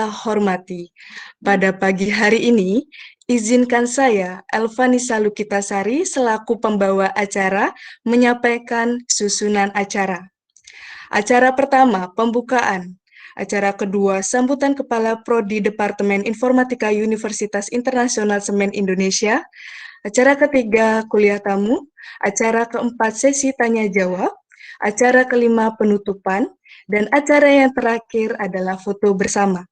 hormati, pada pagi hari ini, izinkan saya, Elvanisa Lukitasari, selaku pembawa acara, menyampaikan susunan acara. Acara pertama, pembukaan. Acara kedua, sambutan Kepala Prodi Departemen Informatika Universitas Internasional Semen Indonesia. Acara ketiga, kuliah tamu. Acara keempat, sesi tanya-jawab. Acara kelima, penutupan. Dan acara yang terakhir adalah foto bersama.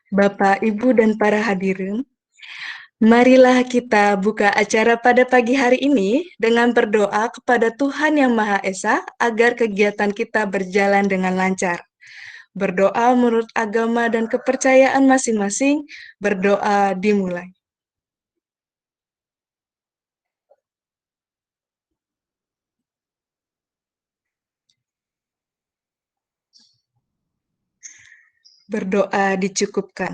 Bapak, Ibu, dan para hadirin, marilah kita buka acara pada pagi hari ini dengan berdoa kepada Tuhan Yang Maha Esa agar kegiatan kita berjalan dengan lancar. Berdoa menurut agama dan kepercayaan masing-masing, berdoa dimulai. Berdoa dicukupkan.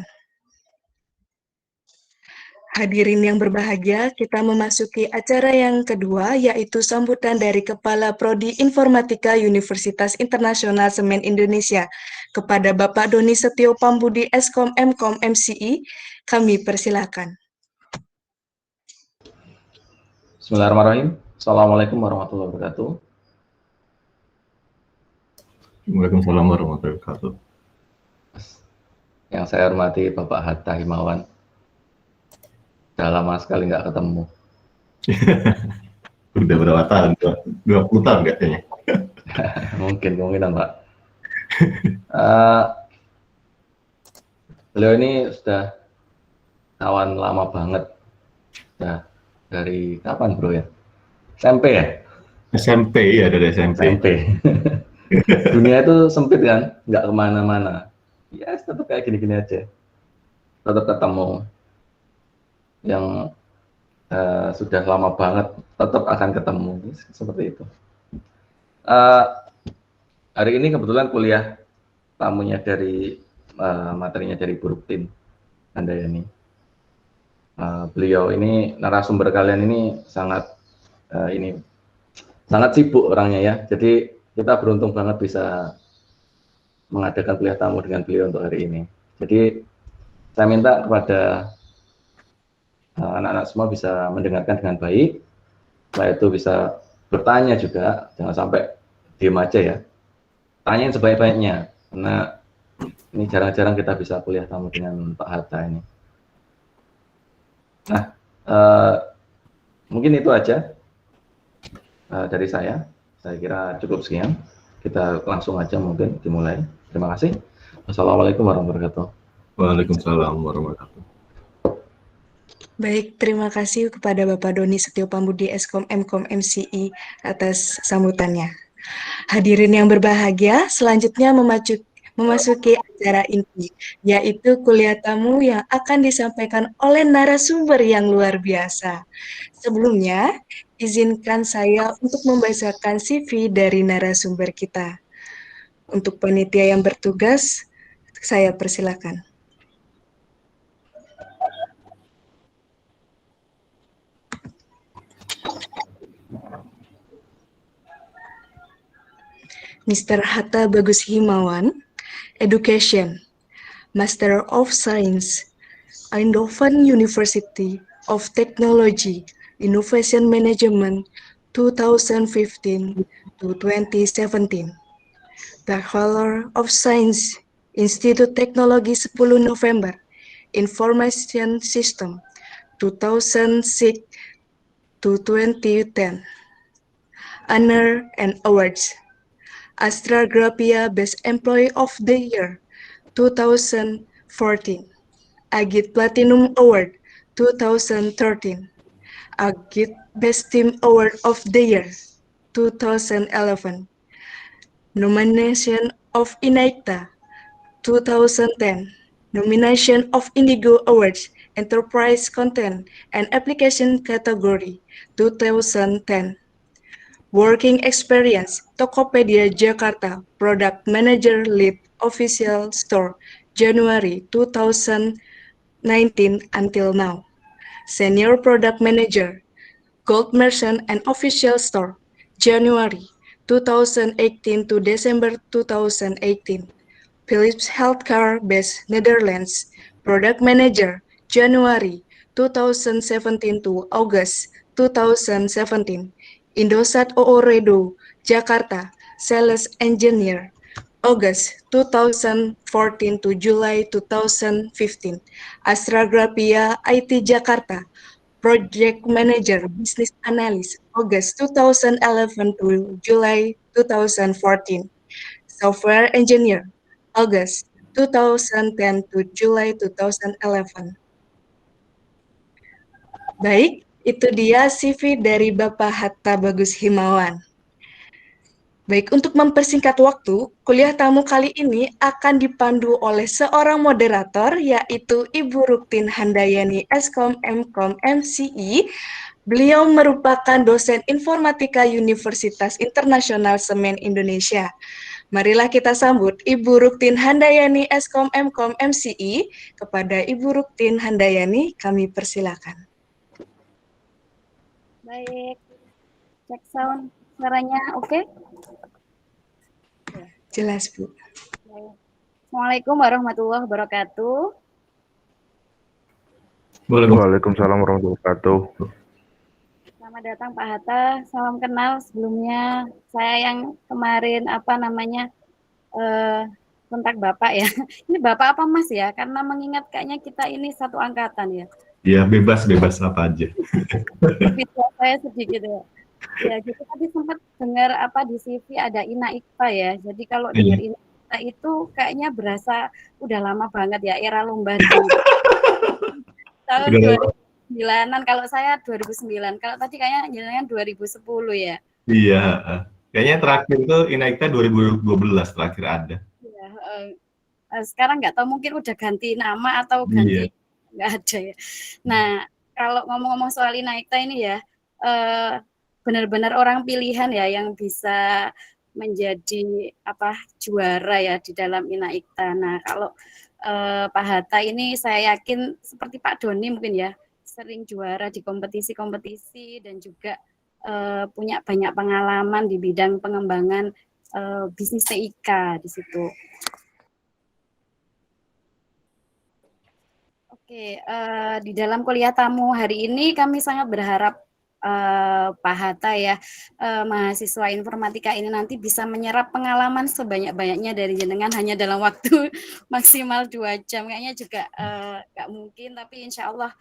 Hadirin yang berbahagia, kita memasuki acara yang kedua, yaitu sambutan dari Kepala Prodi Informatika Universitas Internasional Semen Indonesia. Kepada Bapak Doni Setio Pambudi, Eskom Mkom MCI, kami persilakan. Bismillahirrahmanirrahim. Assalamualaikum warahmatullahi wabarakatuh. Waalaikumsalam warahmatullahi wabarakatuh. Yang saya hormati Bapak Hatta Himawan. Sudah lama sekali nggak ketemu. Udah berapa tahun? 20 tahun nggak kayaknya? Kemungkinan Pak. Beliau ini sudah kawan lama banget. Sudah dari kapan bro ya? SMP ya? SMP ya, dari SMP. Dunia itu sempit kan, nggak kemana-mana. Ya tetap kayak gini-gini aja. Tetap ketemu. Yang sudah lama banget tetap akan ketemu, seperti itu. Hari ini kebetulan kuliah tamunya dari materinya dari Buruktin Handayani. Beliau ini narasumber kalian ini sangat sibuk orangnya ya. Jadi kita beruntung banget bisa mengadakan kuliah tamu dengan beliau untuk hari ini. Jadi saya minta kepada anak-anak semua bisa mendengarkan dengan baik, setelah itu bisa bertanya juga, jangan sampai diem aja ya, tanyain sebaik-baiknya, karena ini jarang-jarang kita bisa kuliah tamu dengan Pak Hatta ini. Nah, mungkin itu aja dari saya kira cukup sekian, kita langsung aja mungkin dimulai. Terima kasih. Wassalamualaikum warahmatullahi wabarakatuh. Waalaikumsalam warahmatullahi wabarakatuh. Baik, terima kasih kepada Bapak Doni Setio Pambudi, Eskom Mkom MCI atas sambutannya. Hadirin yang berbahagia, selanjutnya memasuki acara inti, yaitu kuliah tamu yang akan disampaikan oleh narasumber yang luar biasa. Sebelumnya, izinkan saya untuk membacakan CV dari narasumber kita. Untuk panitia yang bertugas, saya persilakan. Mr. Hatta Bagus Himawan, Education, Master of Science, Eindhoven University of Technology, Innovation Management, 2015 to 2017. Bachelor of Science, Institut Teknologi 10 November, Information System, 2006 to 2010. Honor and Awards. Astra Graphia Best Employee of the Year 2014, Agit Platinum Award 2013, Agit Best Team Award of the Year 2011, Nomination of Inaita 2010, Nomination of Indigo Awards Enterprise Content and Application Category 2010. Working Experience, Tokopedia Jakarta, Product Manager Lead Official Store, January 2019 until now. Senior Product Manager, Gold Merchant and Official Store, January 2018 to December 2018. Philips Healthcare based Netherlands, Product Manager, January 2017 to August 2017. Indosat Ooredoo, Jakarta, Sales Engineer, August 2014 to July 2015. Astragrafia IT Jakarta, Project Manager, Business Analyst, August 2011 to July 2014. Software Engineer, August 2010 to July 2011. Baik, itu dia CV dari Bapak Hatta Bagus Himawan. Baik, untuk mempersingkat waktu, kuliah tamu kali ini akan dipandu oleh seorang moderator, yaitu Ibu Ruktin Handayani, Eskom Mkom MCI. Beliau merupakan dosen informatika Universitas Internasional Semen Indonesia. Marilah kita sambut Ibu Ruktin Handayani, Eskom Mkom MCI. Kepada Ibu Ruktin Handayani, kami persilakan. Baik, cek sound, suaranya oke? Jelas, Bu. Baik. Assalamualaikum warahmatullahi wabarakatuh. Waalaikumsalam warahmatullahi wabarakatuh. Selamat datang Pak Hatta, salam kenal sebelumnya. Saya yang kemarin kontak Bapak ya. Ini Bapak apa Mas ya? Karena mengingat kayaknya kita ini satu angkatan ya. Ya, bebas apa aja. Bisa saya sedikit ya. Ya, jadi tadi sempat dengar di CV ada Ina Ikta ya. Jadi kalau dengar Ina Ikta itu kayaknya berasa udah lama banget ya, era lomba di tahun 2009-an. Kalau saya 2009. Kalau tadi kayaknya jenengan 2010 ya. Iya, kayaknya terakhir tuh Inaikta 2012 terakhir ada. Iya, sekarang nggak tahu mungkin udah ganti nama atau ganti nggak ada ya. Nah, kalau ngomong-ngomong soal Inaikta ini ya, benar-benar orang pilihan ya yang bisa menjadi juara ya di dalam Inaikta. Nah, kalau Pak Hatta ini saya yakin seperti Pak Doni mungkin ya sering juara di kompetisi-kompetisi dan juga punya banyak pengalaman di bidang pengembangan bisnis TIK di situ. Oke, di dalam kuliah tamu hari ini kami sangat berharap Pak Hatta ya, mahasiswa informatika ini nanti bisa menyerap pengalaman sebanyak-banyaknya dari jenengan hanya dalam waktu maksimal 2 jam. Kayaknya juga nggak mungkin, tapi insya Allah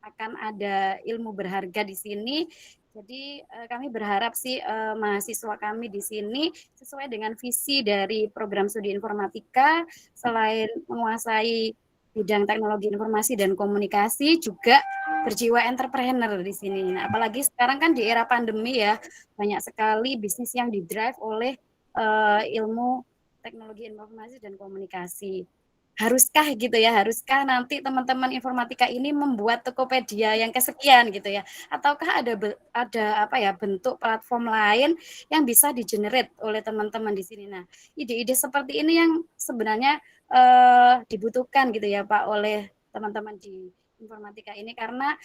akan ada ilmu berharga di sini. Jadi kami berharap sih mahasiswa kami di sini sesuai dengan visi dari program studi informatika, selain menguasai bidang teknologi informasi dan komunikasi juga berjiwa entrepreneur di sini. Nah, apalagi sekarang kan di era pandemi ya, banyak sekali bisnis yang didrive oleh ilmu teknologi informasi dan komunikasi. Haruskah gitu ya, haruskah nanti teman-teman informatika ini membuat Tokopedia yang kesekian gitu ya, ataukah ada bentuk platform lain yang bisa di-generate oleh teman-teman di sini. Nah, ide-ide seperti ini yang sebenarnya dibutuhkan gitu ya Pak oleh teman-teman di informatika ini, karena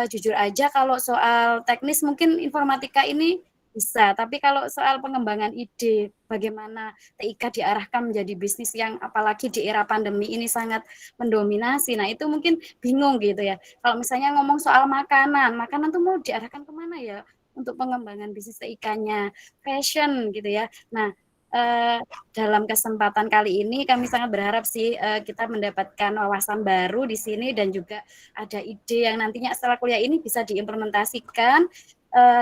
jujur aja kalau soal teknis mungkin informatika ini bisa, tapi kalau soal pengembangan ide bagaimana TIK diarahkan menjadi bisnis yang apalagi di era pandemi ini sangat mendominasi, nah itu mungkin bingung gitu ya. Kalau misalnya ngomong soal makanan tuh mau diarahkan kemana ya untuk pengembangan bisnis TIK-nya, fashion gitu ya. Nah, dalam kesempatan kali ini kami sangat berharap sih kita mendapatkan wawasan baru di sini dan juga ada ide yang nantinya setelah kuliah ini bisa diimplementasikan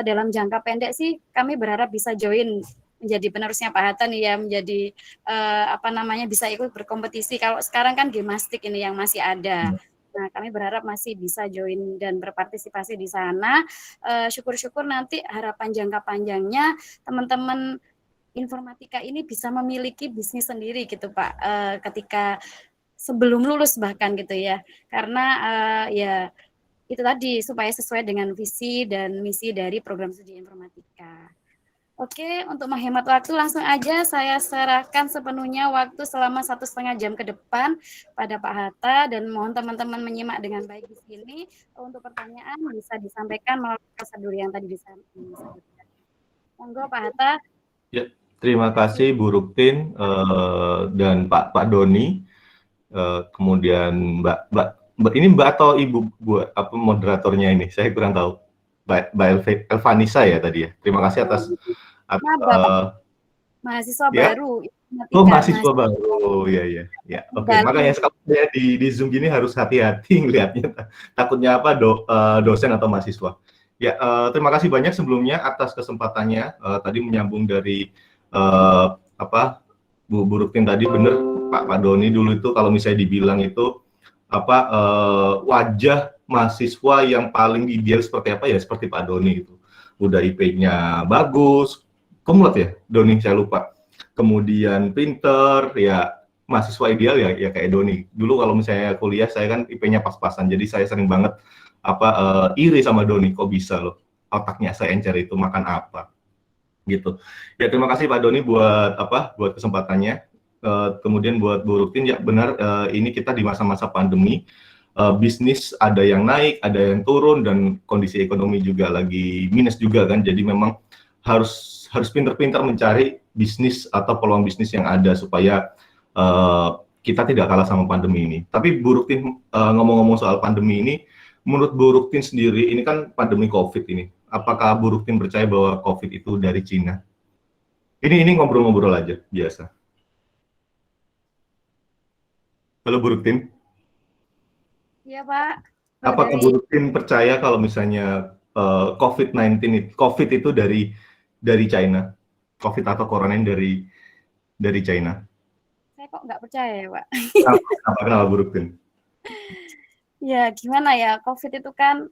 dalam jangka pendek sih. Kami berharap bisa join menjadi penerusnya Pak Hatta nih ya, menjadi bisa ikut berkompetisi. Kalau sekarang kan Gemastik ini yang masih ada. Nah, kami berharap masih bisa join dan berpartisipasi di sana. Syukur-syukur nanti harapan jangka panjangnya teman-teman informatika ini bisa memiliki bisnis sendiri gitu Pak, ketika sebelum lulus bahkan gitu ya, karena ya itu tadi supaya sesuai dengan visi dan misi dari program studi informatika. Oke, untuk menghemat waktu langsung aja saya serahkan sepenuhnya waktu selama 1,5 jam ke depan pada Pak Hatta, dan mohon teman-teman menyimak dengan baik di sini. Untuk pertanyaan bisa disampaikan melalui prosedur yang tadi disampaikan. Monggo Pak Hatta. Ya, Terima kasih Bu Ruktin dan Pak Doni, kemudian Mbak ini Mbak atau Ibu buat apa moderatornya ini? Saya kurang tahu. Mbak Elvanisa ya tadi ya. Terima kasih atas mahasiswa ya? baru. Oh, mahasiswa baru, ya. Oke, makanya sekali saya di Zoom gini harus hati-hati ngelihatnya. Takutnya apa dosen atau mahasiswa. Ya, terima kasih banyak sebelumnya atas kesempatannya. Tadi menyambung dari Bu Ruktin tadi bener Pak Doni dulu itu kalau misalnya dibilang itu wajah mahasiswa yang paling ideal seperti apa ya seperti Pak Doni itu. Udah IP-nya bagus, kumlot ya Doni saya lupa. Kemudian pinter, ya mahasiswa ideal ya kayak Doni. Dulu kalau misalnya kuliah saya kan IP-nya pas-pasan, jadi saya sering banget iri sama Doni, kok bisa loh otaknya saya encer itu makan apa gitu. Ya terima kasih Pak Doni buat buat kesempatannya. Kemudian buat Bu Ruktin ya benar ini kita di masa-masa pandemi, bisnis ada yang naik, ada yang turun dan kondisi ekonomi juga lagi minus juga kan. Jadi memang harus pintar-pintar mencari bisnis atau peluang bisnis yang ada supaya kita tidak kalah sama pandemi ini. Tapi Bu Ruktin ngomong-ngomong soal pandemi ini, menurut Bu Ruktin sendiri ini kan pandemi COVID ini, apakah Bu Ruktin percaya bahwa COVID itu dari Cina? Ini ngobrol-ngobrol aja biasa. Halo Bu Ruktin. Iya Pak. Apakah Bu Ruktin percaya kalau misalnya COVID-19 COVID itu dari China? COVID atau corona ini dari China? Saya kok nggak percaya ya Pak. Kenapa Bu Ruktin? Ya gimana ya, COVID itu kan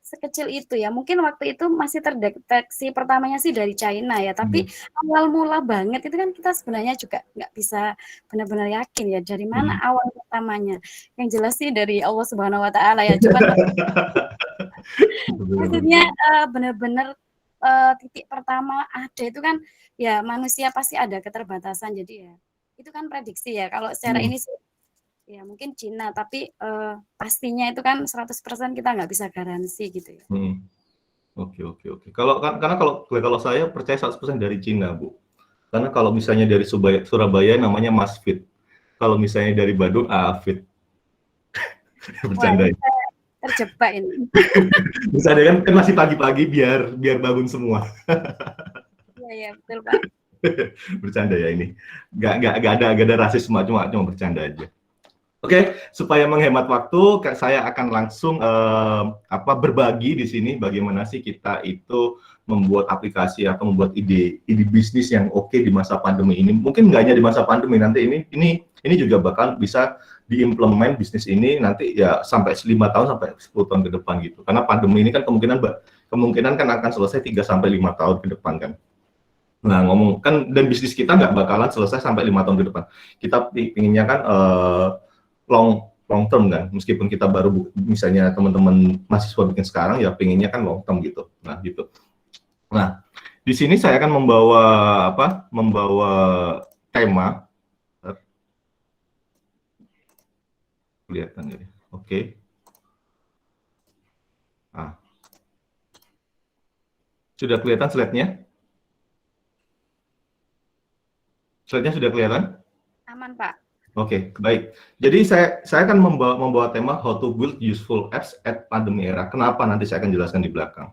sekecil itu ya. Mungkin waktu itu masih terdeteksi pertamanya sih dari China ya. Tapi awal mula banget itu kan kita sebenarnya juga nggak bisa benar-benar yakin ya dari mana awal pertamanya. Yang jelas sih dari Allah Subhanahu Wa Taala ya. Cuman maksudnya benar-benar titik pertama ada itu kan ya manusia pasti ada keterbatasan. Jadi ya itu kan prediksi ya. Kalau secara ini sih ya mungkin Cina, tapi pastinya itu kan 100% kita nggak bisa garansi gitu ya. Oke. Karena kalau saya percaya 100% dari Cina, Bu. Karena kalau misalnya dari Surabaya namanya Masfit. Kalau misalnya dari Bandung Afit. Bercanda. Terjebak ini. Bercanda kan masih pagi-pagi biar bangun semua. Iya, betul Pak. Bercanda ya ini. Gak ada rasis cuma bercanda aja. Oke, supaya menghemat waktu, saya akan langsung berbagi di sini bagaimana sih kita itu membuat aplikasi atau membuat ide bisnis yang oke di masa pandemi ini. Mungkin nggak hanya di masa pandemi, nanti ini juga bakal bisa diimplement bisnis ini nanti ya sampai 5 tahun sampai 10 tahun ke depan gitu. Karena pandemi ini kan kemungkinan kan akan selesai 3 sampai 5 tahun ke depan kan. Nah, ngomong kan dan bisnis kita nggak bakalan selesai sampai 5 tahun ke depan. Kita pinginnya kan long term kan, meskipun kita baru misalnya teman-teman mahasiswa bikin sekarang ya pengennya kan long term gitu. Nah gitu. Nah di sini saya akan membawa tema. Kelihatan ya. Oke. Nah. Sudah kelihatan slide-nya? Slide-nya sudah kelihatan? Aman Pak. Oke, baik. Jadi saya akan membawa tema how to build useful apps at pandemic era. Kenapa nanti saya akan jelaskan di belakang.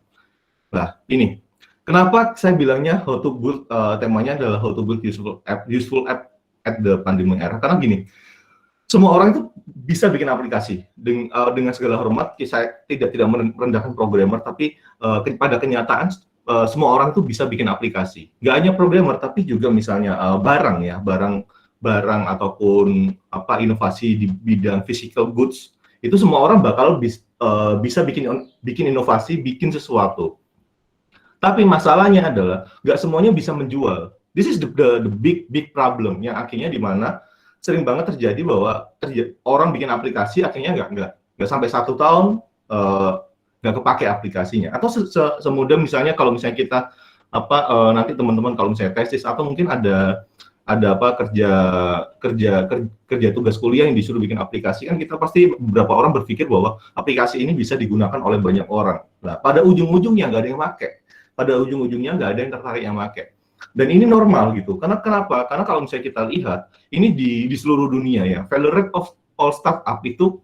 Nah, ini. Kenapa saya bilangnya how to build temanya adalah how to build useful app at the pandemic era. Karena gini, semua orang itu bisa bikin aplikasi. Dengan segala hormat, saya tidak merendahkan programmer, tapi pada kenyataan semua orang itu bisa bikin aplikasi. Nggak hanya programmer, tapi juga misalnya barang ataupun inovasi di bidang physical goods itu semua orang bakal bisa bikin inovasi, bikin sesuatu. Tapi masalahnya adalah nggak semuanya bisa menjual. This is the big problem yang akhirnya di mana sering banget terjadi bahwa orang bikin aplikasi akhirnya nggak sampai 1 tahun nggak kepake aplikasinya. Atau semudah misalnya kalau misalnya kita nanti teman-teman kalau misalnya tesis atau mungkin ada kerja tugas kuliah yang disuruh bikin aplikasi kan kita pasti beberapa orang berpikir bahwa aplikasi ini bisa digunakan oleh banyak orang. Nah, pada ujung-ujungnya nggak ada yang pakai. Pada ujung-ujungnya nggak ada yang tertarik yang pakai. Dan ini normal gitu. Karena kenapa? Karena kalau misalnya kita lihat ini di seluruh dunia ya, failure rate of all startup itu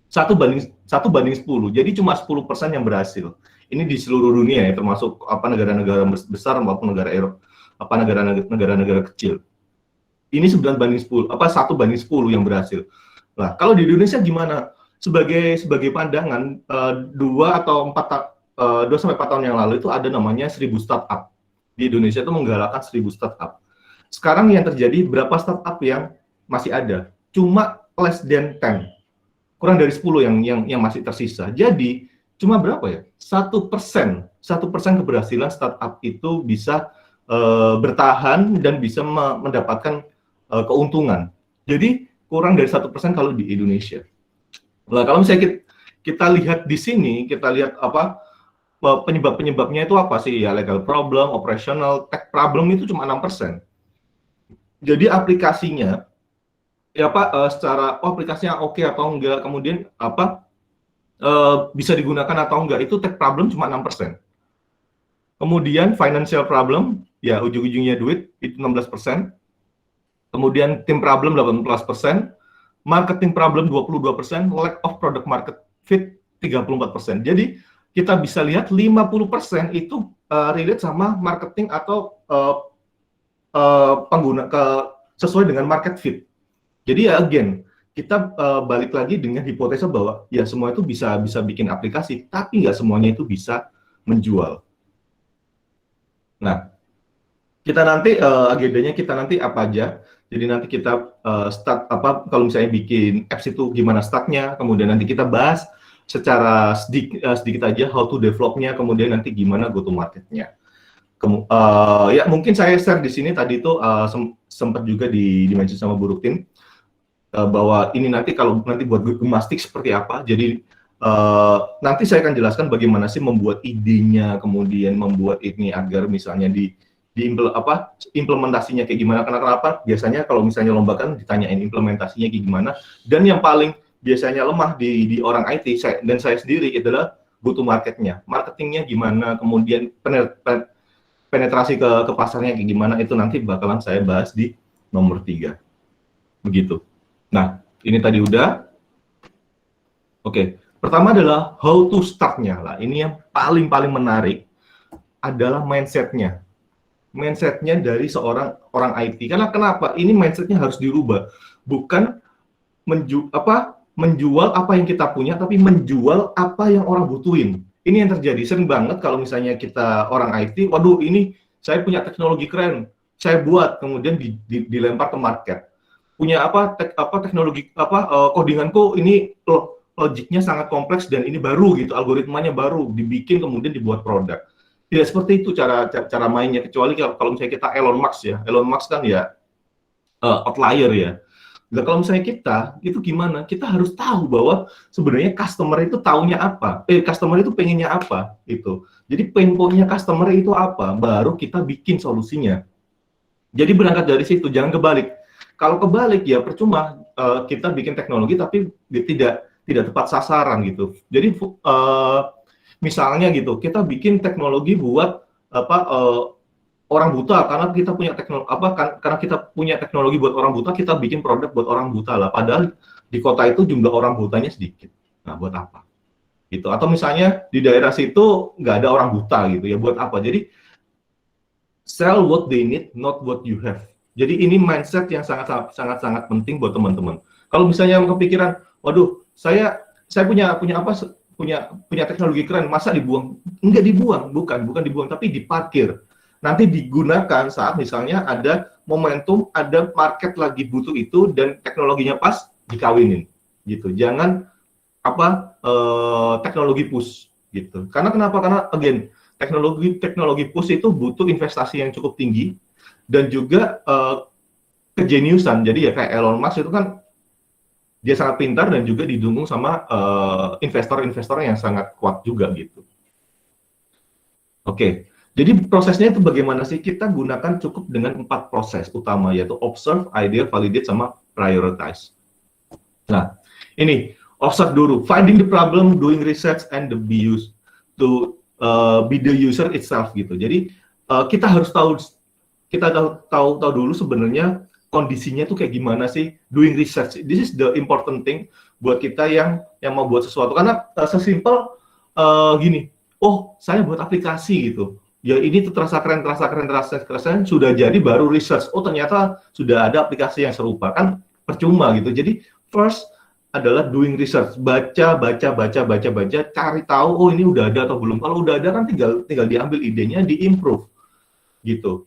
1 banding 10. Jadi cuma 10% yang berhasil. Ini di seluruh dunia ya, termasuk negara-negara besar maupun negara Eropa, negara-negara kecil. Ini 1 banding 10 yang berhasil. Nah, kalau di Indonesia gimana? Sebagai pandangan 2 sampai 4 tahun yang lalu itu ada namanya 1000 startup. Di Indonesia itu menggalakkan 1000 startup. Sekarang yang terjadi berapa startup yang masih ada? Cuma less than 10. Kurang dari 10 yang masih tersisa. Jadi cuma berapa ya? 1% keberhasilan startup itu bisa bertahan dan bisa mendapatkan keuntungan. Jadi kurang dari 1% kalau di Indonesia. Nah, kalau misalnya kita lihat di sini, kita lihat penyebabnya itu apa sih? Ya legal problem, operational, tech problem itu cuma 6%. Jadi aplikasinya ya secara aplikasinya oke atau enggak, kemudian bisa digunakan atau enggak, itu tech problem cuma 6%. Kemudian financial problem, ya ujung-ujungnya duit, itu 16%. Kemudian team problem 18%, marketing problem 22%, lack of product market fit 34%. Jadi kita bisa lihat 50% itu relate sama marketing atau pengguna sesuai dengan market fit. Jadi ya again, kita balik lagi dengan hipotesa bahwa ya semua itu bisa bikin aplikasi, tapi nggak semuanya itu bisa menjual. Nah, kita nanti agendanya kita nanti apa aja. Jadi nanti kita start kalau misalnya bikin apps itu gimana startnya, kemudian nanti kita bahas secara sedikit aja how to developnya, kemudian nanti gimana go to marketnya. Ya mungkin saya share di sini tadi itu sempat juga di-mention sama Bu Rutin bahwa ini nanti kalau nanti buat gemastik seperti apa. Jadi nanti saya akan jelaskan bagaimana sih membuat idenya, kemudian membuat ini agar misalnya implementasinya kayak gimana. Karena kenapa? Biasanya kalau misalnya lomba kan ditanyain implementasinya kayak gimana. Dan yang paling biasanya lemah di orang IT dan saya sendiri adalah go to marketnya, marketingnya gimana, kemudian penetrasi ke pasarnya kayak gimana, itu nanti bakalan saya bahas di nomor 3. Begitu. Nah, ini tadi udah. Oke, pertama adalah how to start-nya lah. Ini yang paling menarik adalah mindset-nya. Mindset-nya dari seorang orang IT. Karena kenapa? Ini mindset-nya harus dirubah. Bukan menjual apa yang kita punya, tapi menjual apa yang orang butuhin. Ini yang terjadi. Sering banget kalau misalnya kita orang IT, waduh ini saya punya teknologi keren, saya buat, kemudian dilempar ke market. Punya teknologi codinganku ini logiknya sangat kompleks dan ini baru gitu, algoritmanya baru, dibikin kemudian dibuat produk. Tidak seperti itu cara mainnya, kecuali kalau misalnya kita Elon Musk ya. Elon Musk kan ya outlier ya. Nah, kalau misalnya kita, itu gimana? Kita harus tahu bahwa sebenarnya customer itu taunya apa, customer itu pengennya apa, gitu. Jadi pain point-nya customer itu apa, baru kita bikin solusinya. Jadi berangkat dari situ, jangan kebalik. Kalau kebalik ya percuma kita bikin teknologi tapi tidak tepat sasaran gitu. Jadi misalnya gitu, kita bikin teknologi buat orang buta karena kita punya karena kita punya teknologi buat orang buta, kita bikin produk buat orang buta lah. Padahal di kota itu jumlah orang butanya sedikit. Nah, buat apa? Gitu. Atau misalnya di daerah situ nggak ada orang buta gitu ya, buat apa? Jadi sell what they need, not what you have. Jadi ini mindset yang sangat penting buat teman-teman. Kalau misalnya kepikiran, waduh, saya punya teknologi keren, masa dibuang? Enggak dibuang, bukan dibuang, tapi diparkir. Nanti digunakan saat misalnya ada momentum, ada market lagi butuh itu dan teknologinya pas, dikawinin gitu. Jangan teknologi push gitu. Karena kenapa? Karena again teknologi push itu butuh investasi yang cukup tinggi dan juga kejeniusan. Jadi ya kayak Elon Musk itu kan dia sangat pintar dan juga didukung sama investor-investor yang sangat kuat juga gitu. Oke. Jadi prosesnya itu bagaimana sih? Kita gunakan cukup dengan 4 proses utama, yaitu observe, idea, validate, sama prioritize. Nah, ini observe dulu, finding the problem, doing research, and the be the user itself gitu. Jadi kita harus tahu kita tahu dulu sebenarnya kondisinya tuh kayak gimana sih, doing research. This is the important thing buat kita yang mau buat sesuatu. Karena sesimpel gini, oh saya buat aplikasi gitu. Ya ini tuh terasa keren, sudah jadi baru research. Oh ternyata sudah ada aplikasi yang serupa, kan percuma gitu. Jadi first adalah doing research, baca, cari tahu, oh ini udah ada atau belum. Kalau udah ada kan tinggal diambil idenya, diimprove gitu.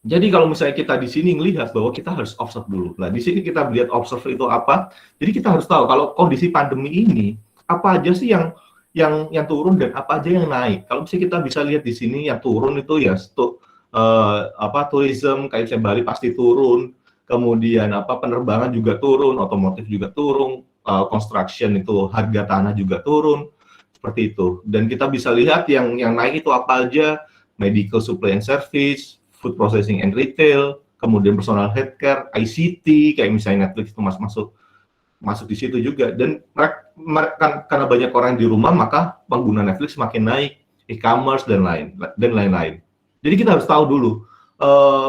Jadi kalau misalnya kita di sini melihat bahwa kita harus observe dulu. Nah, di sini kita lihat observe itu apa. Jadi kita harus tahu kalau kondisi pandemi ini apa aja sih yang turun dan apa aja yang naik. Kalau misalnya kita bisa lihat di sini yang turun itu ya tourism kayak misalnya Bali pasti turun. Kemudian penerbangan juga turun, otomotif juga turun, construction itu harga tanah juga turun, seperti itu. Dan kita bisa lihat yang naik itu apa aja, medical supply and service, food processing and retail, kemudian personal healthcare, ICT, kayak misalnya Netflix itu masuk di situ juga. Dan karena banyak orang di rumah, maka pengguna Netflix makin naik, e-commerce dan lain-lain. Jadi kita harus tahu dulu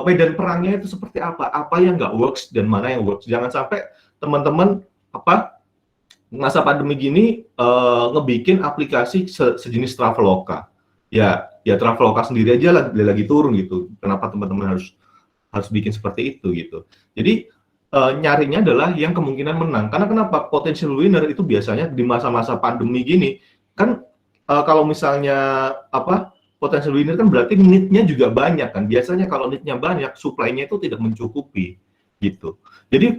medan perangnya itu seperti apa yang nggak works dan mana yang works. Jangan sampai teman-teman masa pandemi gini ngebikin aplikasi sejenis Traveloka. Ya Traveloka sendiri aja lagi turun gitu. Kenapa teman-teman harus bikin seperti itu gitu. Jadi nyarinya adalah yang kemungkinan menang. Karena kenapa? Potential winner itu biasanya di masa-masa pandemi gini kan kalau misalnya potential winner kan berarti need-nya juga banyak kan. Biasanya kalau need-nya banyak, supply-nya itu tidak mencukupi gitu. Jadi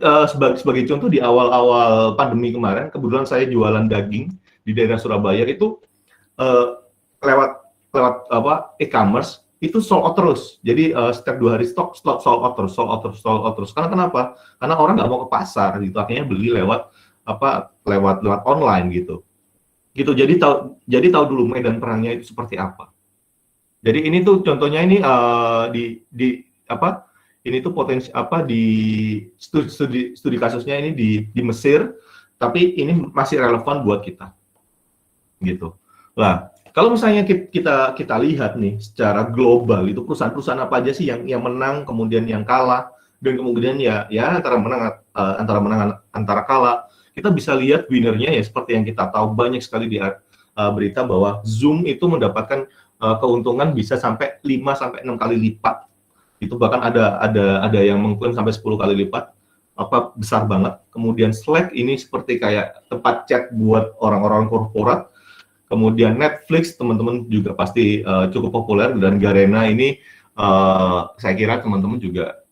sebagai contoh di awal-awal pandemi kemarin, kebetulan saya jualan daging di daerah Surabaya itu lewat e-commerce itu sold out terus. Jadi setiap 2 hari stok sold out terus. Karena kenapa? Karena orang nggak mau ke pasar gitu. Akhirnya beli lewat online gitu. Jadi tahu dulu medan perangnya itu seperti apa. Jadi ini tuh contohnya ini ini tuh potensi di studi kasusnya ini di Mesir, tapi ini masih relevan buat kita, gitu. Nah, kalau misalnya kita lihat nih secara global itu perusahaan-perusahaan apa aja sih yang menang, kemudian yang kalah, dan kemudian ya antara menang antara kalah, kita bisa lihat winnernya ya seperti yang kita tahu banyak sekali di berita bahwa Zoom itu mendapatkan keuntungan bisa sampai 5-6 kali lipat. Itu bahkan ada yang mengklaim sampai 10 kali lipat. Besar banget. Kemudian Slack ini seperti kayak tempat chat buat orang-orang korporat. Kemudian Netflix teman-teman juga pasti cukup populer, dan Garena ini saya kira teman-teman juga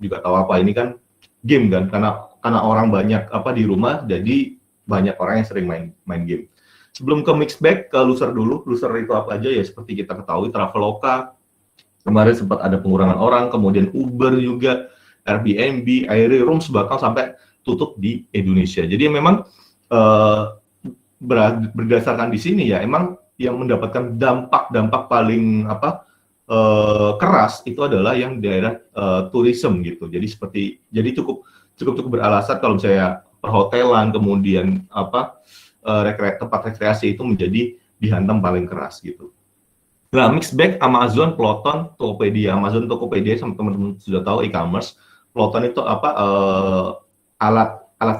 tahu ini kan game kan, karena orang banyak di rumah, jadi banyak orang yang sering main game. Sebelum ke Mixbag, ke Loser dulu. Loser itu apa aja ya? Seperti kita ketahui, Traveloka, kemarin sempat ada pengurangan orang, kemudian Uber juga, Airbnb, Airrooms, bahkan sampai tutup di Indonesia. Jadi memang berdasarkan di sini ya, emang yang mendapatkan dampak paling keras itu adalah yang daerah tourism gitu. Jadi cukup beralasan kalau misalnya perhotelan, kemudian tempat rekreasi itu menjadi dihantam paling keras gitu. Nah, Mixbag, Amazon, Peloton, Tokopedia. Amazon, Tokopedia sama teman-teman sudah tahu e-commerce. Peloton itu alat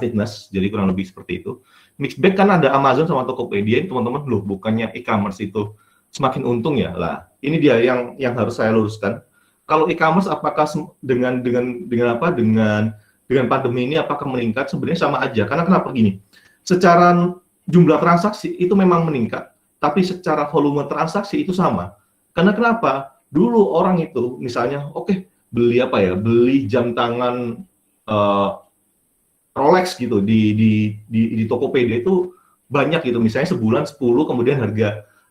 fitness, jadi kurang lebih seperti itu. Mixbag kan ada Amazon sama Tokopedia, teman-teman loh, bukannya e-commerce itu semakin untung ya? Lah, ini dia yang harus saya luruskan. Kalau e-commerce apakah dengan pandemi ini apakah meningkat? Sebenarnya sama aja. Karena kenapa gini? Secara jumlah transaksi itu memang meningkat, tapi secara volume transaksi itu sama. Karena kenapa? Dulu orang itu misalnya beli jam tangan Rolex gitu di Tokopedia itu banyak gitu, misalnya sebulan 10, kemudian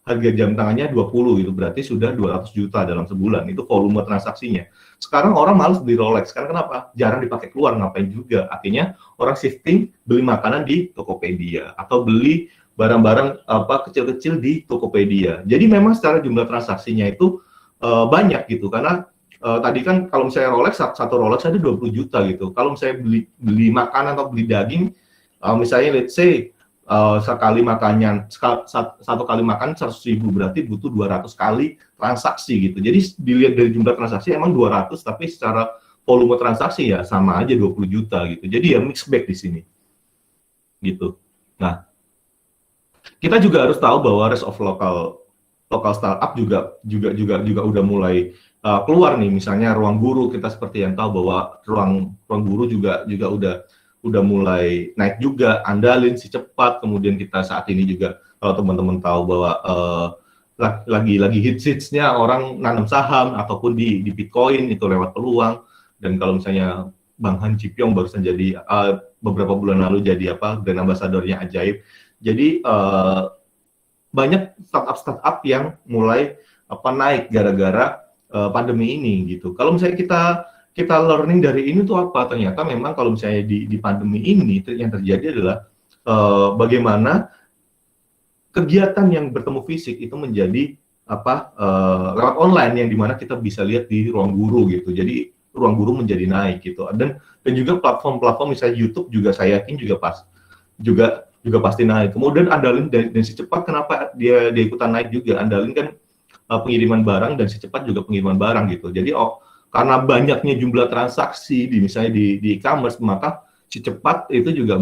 harga jam tangannya 20 gitu, berarti sudah 200 juta dalam sebulan, itu volume transaksinya. Sekarang orang malas beli Rolex, karena kenapa? Jarang dipakai keluar, ngapain juga. Akhirnya orang shifting beli makanan di Tokopedia, atau beli barang-barang kecil-kecil di Tokopedia. Jadi memang secara jumlah transaksinya itu banyak gitu, karena tadi kan kalau misalnya Rolex, satu Rolex ada 20 juta gitu. Kalau misalnya beli makanan atau beli daging, misalnya let's say satu kali makan 100.000 berarti butuh 200 kali transaksi gitu. Jadi dilihat dari jumlah transaksi emang 200, tapi secara volume transaksi ya sama aja 20 juta gitu. Jadi ya mix bag di sini gitu. Nah, kita juga harus tahu bahwa rest of local startup juga udah mulai keluar nih. Misalnya Ruang Guru, kita seperti yang tahu bahwa Ruang Guru juga udah mulai naik juga. Andalin, Si Cepat, kemudian kita saat ini juga kalau teman-teman tahu bahwa lagi hits-hitsnya orang nanam saham ataupun di Bitcoin itu lewat peluang. Dan kalau misalnya Bang Han Ji Pyong barusan jadi beberapa bulan lalu jadi brand ambassador-nya Ajaib. Jadi banyak startup yang mulai naik gara-gara pandemi ini gitu. Kalau misalnya kita learning dari ini tuh apa? Ternyata memang kalau misalnya di pandemi ini yang terjadi adalah bagaimana kegiatan yang bertemu fisik itu menjadi lewat online yang dimana kita bisa lihat di Ruang Guru gitu. Jadi Ruang Guru menjadi naik gitu. Dan juga platform-platform misalnya YouTube juga saya yakin juga pasti naik. Kemudian Andalin dan Si Cepat kenapa dia ikutan naik juga? Andalin kan pengiriman barang dan Si Cepat juga pengiriman barang gitu. Jadi karena banyaknya jumlah transaksi misalnya di e-commerce, maka Si Cepat itu juga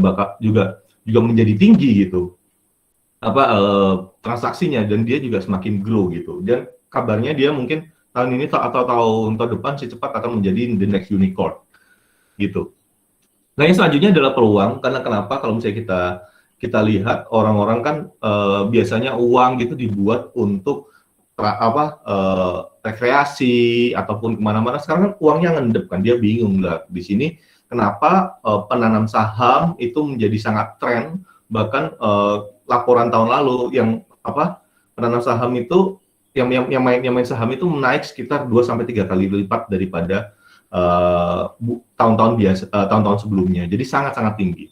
menjadi tinggi gitu transaksinya, dan dia juga semakin grow gitu. Dan kabarnya dia mungkin tahun ini atau tahun depan Si Cepat akan menjadi the next unicorn gitu. Nah, yang selanjutnya adalah peluang. Karena kenapa? Kalau misalnya kita lihat orang-orang kan biasanya uang gitu dibuat untuk rekreasi ataupun kemana-mana. Sekarang kan uangnya ngendep kan, dia bingung lah di sini kenapa penanam saham itu menjadi sangat tren. Bahkan laporan tahun lalu yang penanam saham itu yang main saham itu menaik sekitar 2-3 kali lipat daripada tahun-tahun sebelumnya. Jadi sangat-sangat tinggi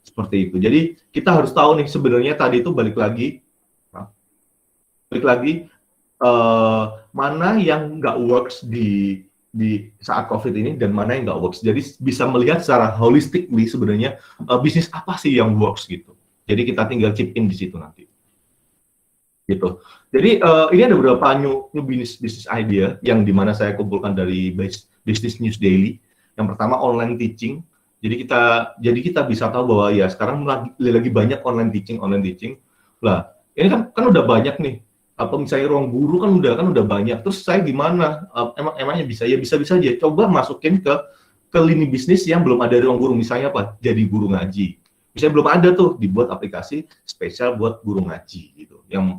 seperti itu. Jadi kita harus tahu nih sebenarnya tadi itu balik lagi mana yang nggak works di saat COVID ini dan mana yang nggak works. Jadi bisa melihat secara holistically sebenarnya bisnis apa sih yang works gitu. Jadi kita tinggal chip in di situ nanti. Gitu. Jadi ini ada beberapa new business idea yang dimana saya kumpulkan dari Business News Daily. Yang pertama online teaching. Jadi kita bisa tahu bahwa ya sekarang lagi banyak online teaching. Lah, ini kan udah banyak nih. Misalnya Ruang Guru kan udah banyak. Terus saya gimana? Emangnya bisa aja. Coba masukin ke lini bisnis yang belum ada Ruang Guru. Misalnya jadi guru ngaji. Misalnya belum ada tuh dibuat aplikasi spesial buat guru ngaji gitu. Yang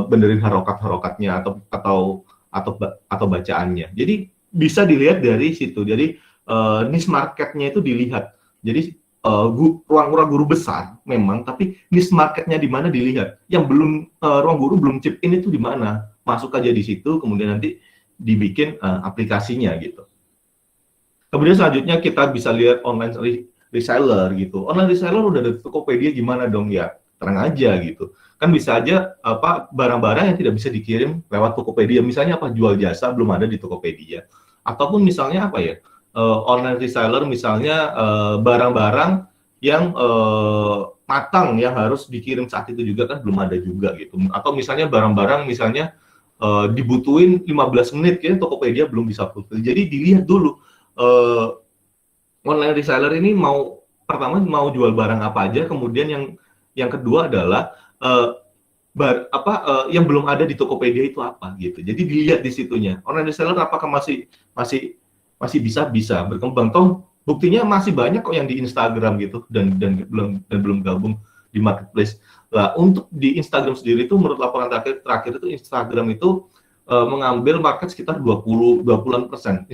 benerin harokat-harokatnya atau bacaannya. Jadi bisa dilihat dari situ. Jadi niche marketnya itu dilihat. Jadi ruang guru besar memang, tapi niche marketnya di mana dilihat. Yang Ruang Guru belum chip in itu di mana? Masuk aja di situ, kemudian nanti dibikin aplikasinya gitu. Kemudian selanjutnya kita bisa lihat online reseller gitu. Online reseller udah ada Tokopedia, gimana dong ya? Terang aja gitu. Kan bisa aja barang-barang yang tidak bisa dikirim lewat Tokopedia. Misalnya jual jasa belum ada di Tokopedia. Ataupun misalnya online reseller misalnya barang-barang yang matang yang harus dikirim saat itu juga kan belum ada juga gitu. Atau misalnya barang-barang dibutuhin 15 menit ya Tokopedia belum bisa fulfill. Jadi dilihat dulu online reseller ini pertama mau jual barang apa aja, kemudian yang kedua adalah yang belum ada di Tokopedia itu apa gitu. Jadi dilihat di situnya. Online reseller apakah masih bisa berkembang? Toh buktinya masih banyak kok yang di Instagram gitu dan belum gabung di marketplace. Lah untuk di Instagram sendiri itu menurut laporan terakhir itu Instagram itu mengambil market sekitar 20%.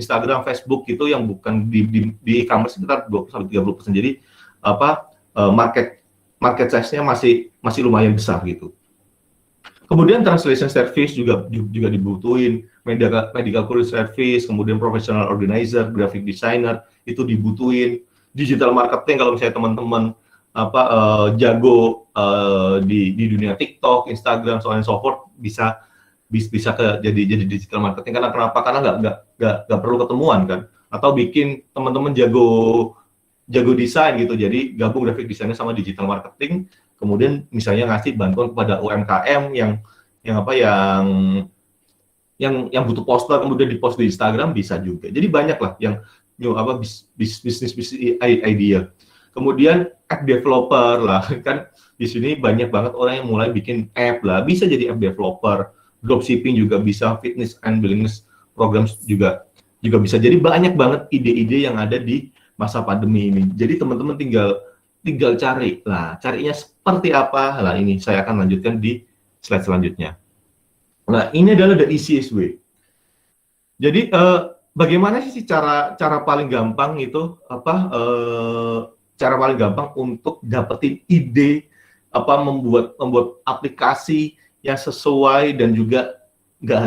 Instagram, Facebook itu yang bukan di e-commerce sekitar 20-30%. Jadi market size-nya masih lumayan besar gitu. Kemudian translation service juga dibutuhin, medical courier service, kemudian professional organizer, graphic designer itu dibutuhin. Digital marketing kalau misalnya teman-teman jago di dunia TikTok, Instagram, so on and so forth bisa jadi digital marketing. Karena kenapa? Karena nggak perlu ketemuan kan. Atau bikin teman-teman jago jago desain gitu, jadi gabung graphic designer sama digital marketing, kemudian misalnya ngasih bantuan kepada UMKM yang butuh poster kemudian di-post di Instagram bisa juga. Jadi banyak lah yang bisnis idea. Kemudian app developer lah, kan di sini banyak banget orang yang mulai bikin app lah, bisa jadi app developer, dropshipping juga bisa, fitness and wellness programs juga bisa. Jadi banyak banget ide-ide yang ada di masa pandemi ini. Jadi teman-teman tinggal cari. Lah, carinya seperti apa? Lah ini saya akan lanjutkan di slide selanjutnya. Nah, ini adalah the easiest way. Jadi bagaimana sih cara paling gampang itu cara paling gampang untuk dapetin ide membuat aplikasi yang sesuai dan juga nggak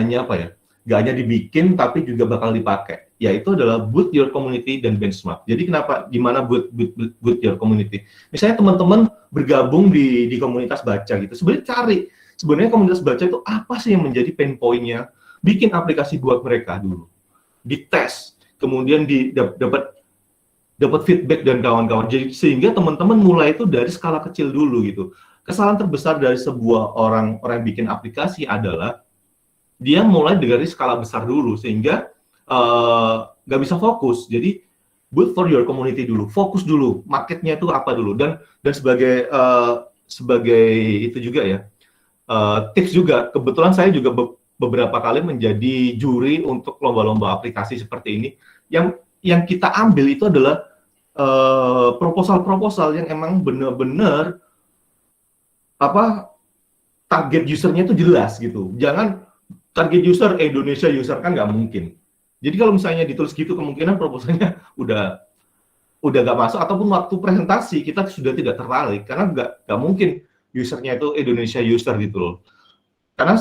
hanya dibikin tapi juga bakal dipakai, yaitu adalah build your community dan benchmark. Jadi gimana build your community? Misalnya teman-teman bergabung di komunitas baca gitu, sebenarnya komunitas baca itu apa sih yang menjadi pain point-nya? Bikin aplikasi buat mereka dulu, dites, kemudian dapat feedback dan kawan-kawan. Jadi sehingga teman-teman mulai itu dari skala kecil dulu gitu. Kesalahan terbesar dari sebuah orang yang bikin aplikasi adalah dia mulai dari skala besar dulu sehingga nggak bisa fokus. Jadi build for your community dulu, fokus dulu, marketnya itu apa dulu, dan sebagai itu juga ya, tips juga. Kebetulan saya juga beberapa kali menjadi juri untuk lomba-lomba aplikasi seperti ini. Yang kita ambil itu adalah proposal yang emang benar-benar target usernya itu jelas gitu. Jangan target user Indonesia user, kan nggak mungkin. Jadi kalau misalnya ditulis gitu, kemungkinan proposalnya udah nggak masuk, ataupun waktu presentasi kita sudah tidak tertarik karena nggak mungkin usernya itu Indonesia user gitu loh. Karena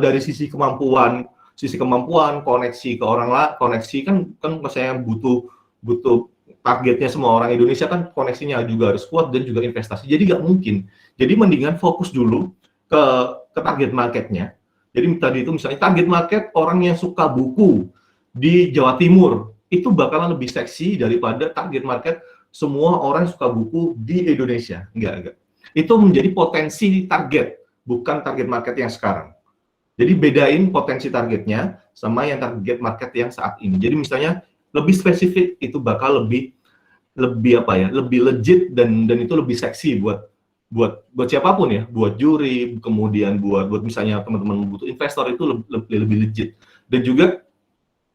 dari sisi kemampuan koneksi ke koneksi kan saya butuh targetnya semua orang Indonesia, kan koneksinya juga harus kuat dan juga investasi. Jadi nggak mungkin. Jadi mendingan fokus dulu ke target marketnya. Jadi tadi itu misalnya target market orang yang suka buku di Jawa Timur, itu bakalan lebih seksi daripada target market semua orang yang suka buku di Indonesia. Enggak. Itu menjadi potensi target, bukan target market yang sekarang. Jadi bedain potensi targetnya sama yang target market yang saat ini. Jadi misalnya lebih spesifik itu bakal lebih legit dan itu lebih seksi buat siapapun ya, buat juri, kemudian buat misalnya teman-teman butuh investor, itu lebih legit. Dan juga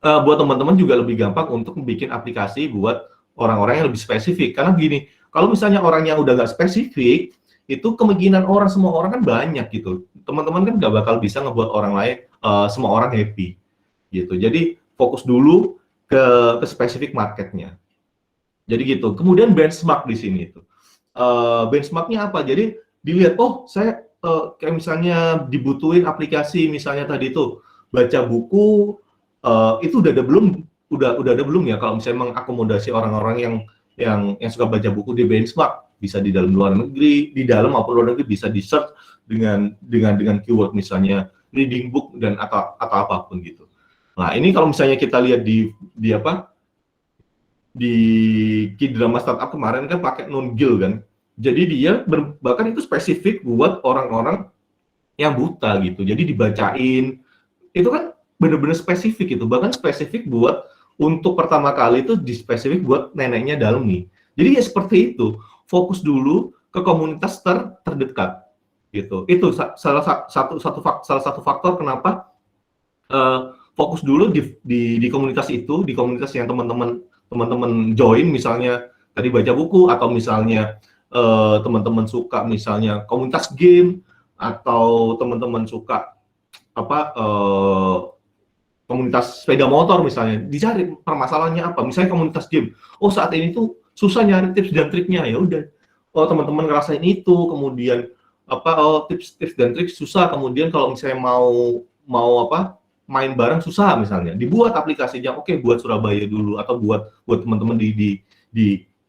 buat teman-teman juga lebih gampang untuk bikin aplikasi buat orang-orang yang lebih spesifik. Karena gini, kalau misalnya orang yang udah nggak spesifik, itu kemungkinan semua orang kan banyak gitu. Teman-teman kan nggak bakal bisa ngebuat orang lain, semua orang happy gitu. Jadi fokus dulu ke spesifik marketnya. Jadi gitu. Kemudian benchmark di sini itu. Benchmarknya apa? Jadi dilihat, saya kayak misalnya dibutuhin aplikasi, misalnya tadi itu baca buku, itu udah ada belum ya? Kalau misalnya mengakomodasi orang-orang yang suka baca buku, di benchmark. Bisa di dalam luar negeri, di dalam maupun luar negeri, bisa di search dengan keyword misalnya reading book dan atau apapun gitu. Nah, ini kalau misalnya kita lihat di K-drama startup kemarin kan pakai non-gil kan. Jadi dia bahkan itu spesifik buat orang-orang yang buta gitu. Jadi dibacain. Itu kan benar-benar spesifik itu. Bahkan spesifik buat untuk pertama kali itu spesifik buat neneknya Dalmi. Jadi ya seperti itu. Fokus dulu ke komunitas terdekat gitu. Itu salah satu faktor kenapa fokus dulu di komunitas itu, di komunitas yang teman-teman join, misalnya tadi baca buku, atau misalnya teman-teman suka misalnya komunitas game, atau teman-teman suka komunitas sepeda motor misalnya. Dicari permasalahannya apa, misalnya komunitas game, saat ini tuh susah nyari tips dan triknya, ya udah, teman-teman ngerasain itu, kemudian tips dan trik susah, kemudian kalau misalnya mau main bareng susah, misalnya dibuat aplikasinya, buat Surabaya dulu, atau buat teman-teman di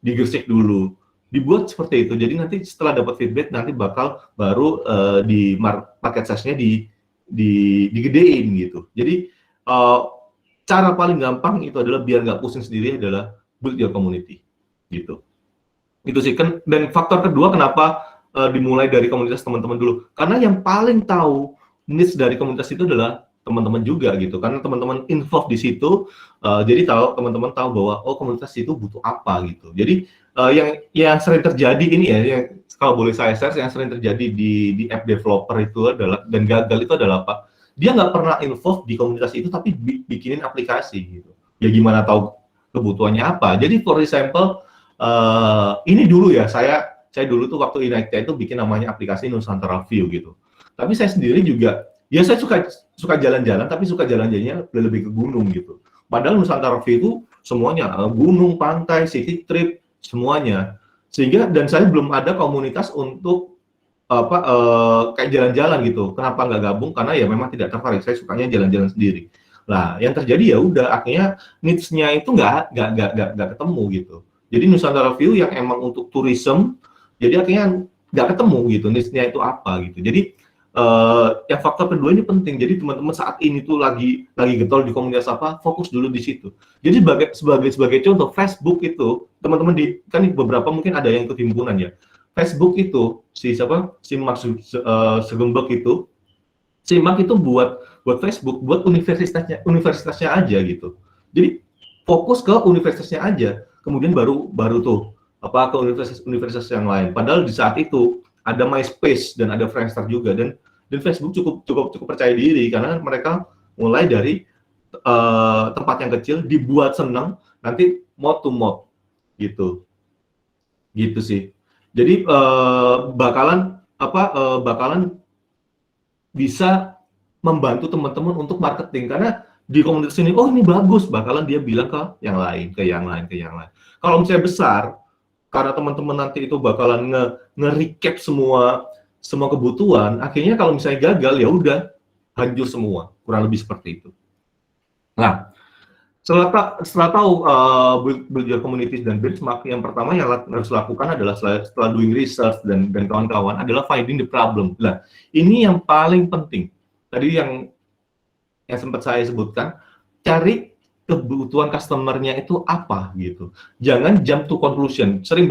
Gresik dulu, dibuat seperti itu. Jadi nanti setelah dapat feedback, nanti baru di market size-nya digedein gitu. Jadi cara paling gampang itu adalah biar nggak pusing sendiri adalah build your community gitu. Itu sih kan. Dan faktor kedua kenapa dimulai dari komunitas teman-teman dulu, karena yang paling tahu needs dari komunitas itu adalah teman-teman juga gitu, karena teman-teman involved di situ, jadi teman-teman tahu bahwa oh komunitas itu butuh apa gitu. Jadi yang sering terjadi ini ya, yang kalau boleh saya share, yang sering terjadi di app developer itu adalah, dan gagal itu adalah apa? Dia nggak pernah involved di komunitas itu, tapi bikinin aplikasi gitu. Ya gimana tahu kebutuhannya apa? Jadi for example, ini dulu ya, saya dulu tuh waktu Inactia itu bikin namanya aplikasi Nusantara View gitu. Tapi saya sendiri juga, ya saya suka jalan-jalan, tapi suka jalan-jalannya lebih ke gunung gitu. Padahal Nusantara View itu semuanya gunung, pantai, city trip, semuanya. Sehingga dan saya belum ada komunitas untuk kayak jalan-jalan gitu. Kenapa nggak gabung? Karena ya memang tidak tertarik. Saya sukanya jalan-jalan sendiri. Nah, yang terjadi ya udah akhirnya needs-nya itu nggak ketemu gitu. Jadi Nusantara View yang emang untuk tourism, jadi akhirnya nggak ketemu gitu, niche-nya itu apa gitu. Jadi yang faktor kedua ini penting. Jadi teman-teman saat ini tuh lagi getol di komunitas apa, fokus dulu di situ. Jadi sebagai contoh, Facebook itu teman-teman kan beberapa mungkin ada yang ikut himpunan ya. Facebook itu si Mark Zuckerberg itu, si Mark itu buat Facebook buat universitasnya aja gitu. Jadi fokus ke universitasnya aja. Kemudian baru tuh ke universitas yang lain. Padahal di saat itu ada MySpace dan ada Friendster juga, dan Facebook cukup percaya diri karena mereka mulai dari tempat yang kecil dibuat senang, nanti mode to mode gitu sih. Jadi bakalan bisa membantu teman-teman untuk marketing, karena di komunitas ini, oh ini bagus, bakalan dia bilang ke yang lain. Kalau misalnya besar, karena teman-teman nanti itu bakalan nge-recap semua kebutuhan, akhirnya kalau misalnya gagal, ya udah, hancur semua, kurang lebih seperti itu. Nah, setelah tahu build your communities dan benchmark, yang pertama yang harus lakukan adalah setelah doing research dan kawan-kawan adalah finding the problem. Nah, ini yang paling penting. Tadi yang sempat saya sebutkan, cari kebutuhan customer-nya itu apa gitu. Jangan jump to conclusion. Sering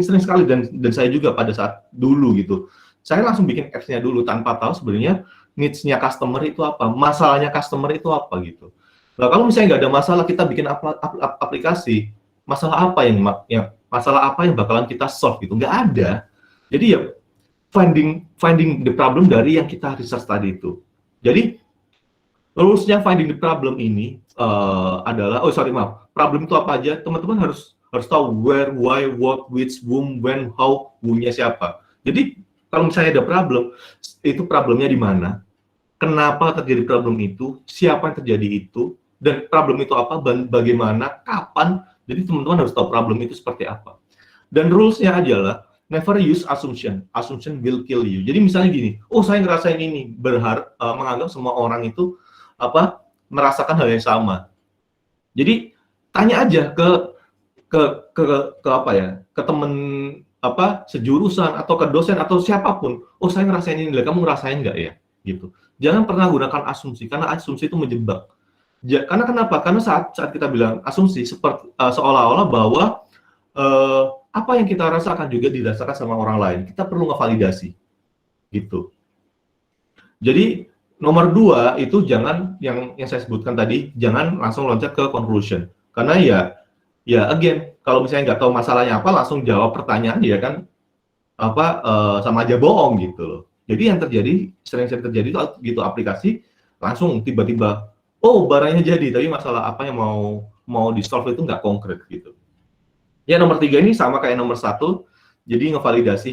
sekali dan saya juga pada saat dulu gitu. Saya langsung bikin apps-nya dulu tanpa tahu sebenarnya needs-nya customer itu apa, masalahnya customer itu apa gitu. Nah, kalau misalnya nggak ada masalah, kita bikin aplikasi, masalah apa yang bakalan kita solve gitu? Nggak ada. Jadi ya finding the problem dari yang kita research tadi itu. Jadi rules-nya finding the problem ini adalah, problem itu apa aja? Teman-teman harus tahu where, why, what, which, whom, when, how, who-nya siapa. Jadi kalau misalnya ada problem, itu problemnya di mana? Kenapa terjadi problem itu? Siapa yang terjadi itu? Dan problem itu apa? Bagaimana? Kapan? Jadi teman-teman harus tahu problem itu seperti apa. Dan rules-nya adalah never use assumption. Assumption will kill you. Jadi misalnya gini, oh saya ngerasain ini, menganggap semua orang itu merasakan hal yang sama. Jadi tanya aja ke temen sejurusan atau ke dosen atau siapapun. Oh saya ngerasain ini, kamu ngerasain nggak ya? Gitu. Jangan pernah gunakan asumsi, karena asumsi itu menjebak. Karena kenapa? Karena saat kita bilang asumsi seperti seolah-olah bahwa apa yang kita rasakan juga dirasakan sama orang lain. Kita perlu ngevalidasi, gitu. Jadi nomor 2 itu jangan yang saya sebutkan tadi, jangan langsung loncat ke conclusion. Karena ya again, kalau misalnya nggak tahu masalahnya apa, langsung jawab pertanyaan ya kan sama aja bohong gitu loh. Jadi yang sering terjadi itu gitu, aplikasi langsung tiba-tiba oh barangnya jadi, tapi masalah apa yang mau di solve itu nggak konkret gitu. Ya nomor 3 ini sama kayak nomor 1, jadi ngevalidasi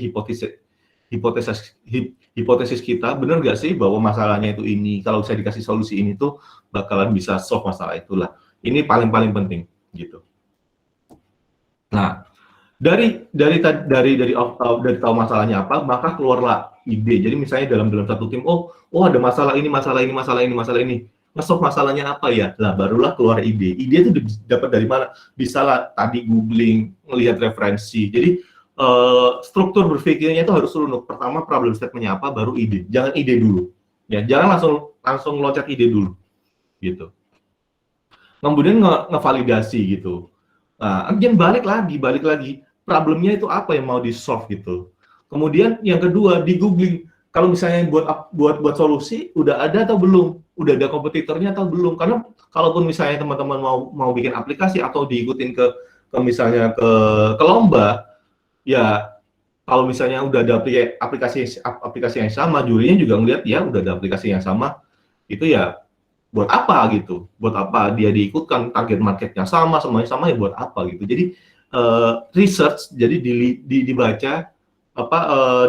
hipotesis kita, benar nggak sih bahwa masalahnya itu ini, kalau saya dikasih solusi ini tuh bakalan bisa solve masalah itulah. Ini paling penting gitu. Nah, dari tahu masalahnya apa, maka keluarlah ide. Jadi misalnya dalam satu tim, oh ada masalah ini, nge-solve masalahnya apa ya? Nah, barulah keluar ide. Ide itu dapat dari mana? Bisa lah tadi googling, melihat referensi. Jadi struktur berpikirnya itu harus runut. Pertama problem statement-nya apa, baru ide. Jangan ide dulu. Ya, jangan langsung loncat ide dulu. Gitu. Kemudian ngevalidasi gitu. Nah, again balik lagi. problemnya itu apa yang mau di-solve gitu. Kemudian yang kedua, di googling, kalau misalnya buat solusi, udah ada atau belum? Udah ada kompetitornya atau belum? Karena kalaupun misalnya teman-teman mau bikin aplikasi atau diikutin ke misalnya ke lomba, ya kalau misalnya udah ada aplikasi yang sama, jurinya juga ngeliat ya udah ada aplikasi yang sama, itu ya buat apa gitu? Buat apa dia diikutkan, target marketnya sama, semuanya sama, ya buat apa gitu. Jadi research, jadi dibaca apa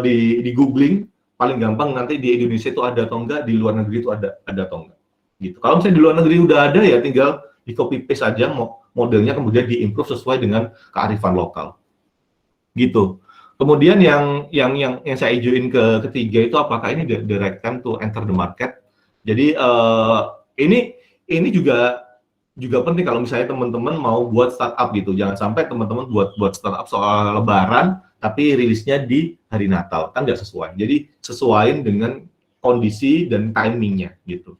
di googling, paling gampang nanti di Indonesia itu ada atau enggak, di luar negeri itu ada atau enggak gitu. Kalau misalnya di luar negeri udah ada, ya tinggal di copy paste aja modelnya, kemudian diimprove sesuai dengan kearifan lokal gitu. Kemudian yang saya ijoin ketiga itu, apakah ini the right time to enter the market. Jadi ini juga penting kalau misalnya teman-teman mau buat startup gitu. Jangan sampai teman-teman buat startup soal Lebaran tapi rilisnya di hari Natal, kan nggak sesuai. Jadi sesuaiin dengan kondisi dan timingnya gitu.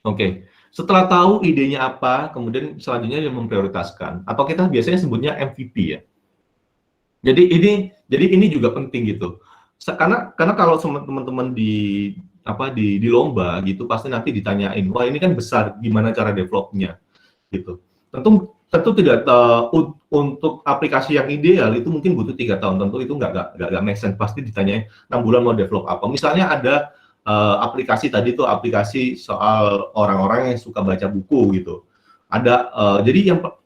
Oke. Setelah tahu idenya apa, kemudian selanjutnya dia memprioritaskan, atau kita biasanya sebutnya MVP ya. Jadi ini juga penting gitu. Karena kalau teman-teman di lomba gitu, pasti nanti ditanyain, wah ini kan besar, gimana cara developnya gitu. Tentu tidak untuk aplikasi yang ideal itu mungkin butuh 3 tahun, tentu itu nggak make sense. Pasti ditanyain 6 bulan mau develop apa. Misalnya ada aplikasi tadi tuh, aplikasi soal orang-orang yang suka baca buku gitu. Ada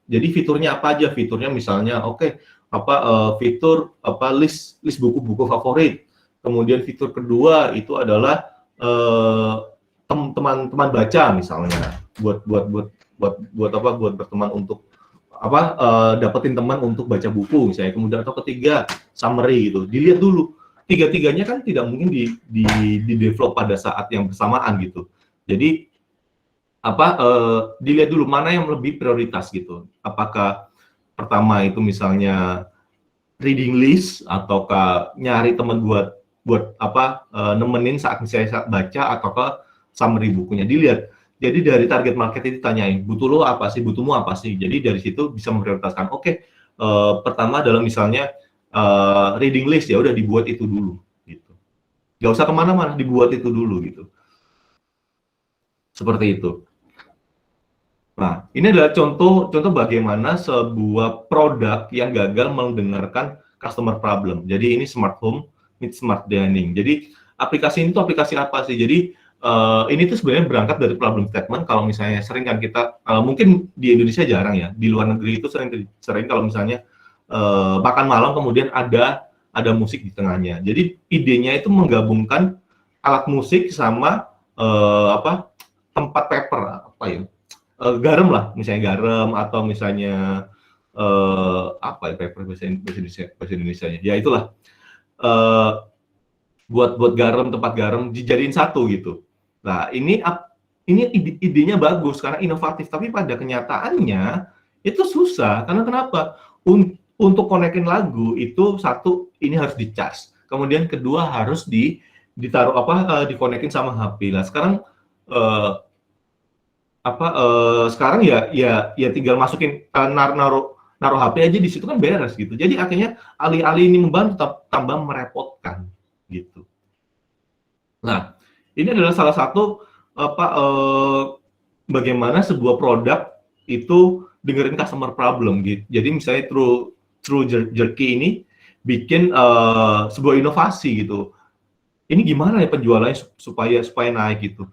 jadi fiturnya apa aja? Fiturnya misalnya fitur list buku-buku favorit. Kemudian fitur kedua itu adalah teman baca misalnya, buat berteman untuk dapetin teman untuk baca buku misalnya. Kemudian atau ketiga summary gitu. Dilihat dulu. Tiga-tiganya kan tidak mungkin di develop pada saat yang bersamaan gitu. Jadi dilihat dulu mana yang lebih prioritas gitu. Apakah pertama itu misalnya reading list, ataukah nyari teman buat nemenin saat misalnya baca, ataukah summary bukunya. Dilihat. Jadi dari target market itu tanyain, butuhmu apa sih? Jadi dari situ bisa memprioritaskan. Pertama adalah misalnya reading list, ya udah dibuat itu dulu gitu. Gak usah kemana-mana, dibuat itu dulu gitu. Seperti itu. Nah, ini adalah contoh bagaimana sebuah produk yang gagal mendengarkan customer problem. Jadi ini smart home with smart dining. Jadi aplikasi ini tuh aplikasi apa sih? Jadi ini tuh sebenarnya berangkat dari problem statement. Kalau misalnya sering kan kita, mungkin di Indonesia jarang ya, di luar negeri itu sering kalau misalnya makan malam kemudian ada musik di tengahnya. Jadi idenya itu menggabungkan alat musik sama tempat paper garam lah, misalnya garam, atau misalnya paper bahasa Indonesia-nya. Ya itulah. Buat garam, tempat garam dijadiin satu gitu. Nah, ini idenya bagus karena inovatif, tapi pada kenyataannya itu susah. Karena kenapa? Untuk konekin lagu itu, satu, ini harus di-charge. Kemudian kedua harus ditaruh dikonekin sama HP. Nah, sekarang sekarang ya tinggal masukin naruh HP aja di situ kan beres gitu. Jadi akhirnya alih-alih ini membantu tambah merepotkan gitu. Nah, ini adalah salah satu bagaimana sebuah produk itu dengerin customer problem gitu. Jadi misalnya True Jerky ini bikin sebuah inovasi gitu. Ini gimana ya penjualannya supaya naik gitu.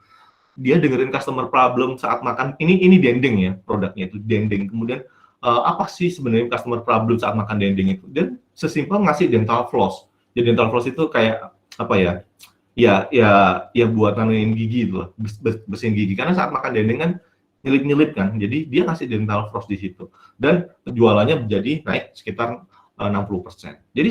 Dia dengerin customer problem saat makan. Ini dendeng ya, produknya itu dendeng. Kemudian apa sih sebenarnya customer problem saat makan dendeng itu? Dan sesimpel ngasih dental floss. Jadi dental floss itu kayak ya buat nanemin gigi gitu lah, bersihin gigi. Karena saat makan dendeng kan nyelip kan. Jadi dia ngasih dental floss di situ. Dan penjualannya menjadi naik sekitar 60%. Jadi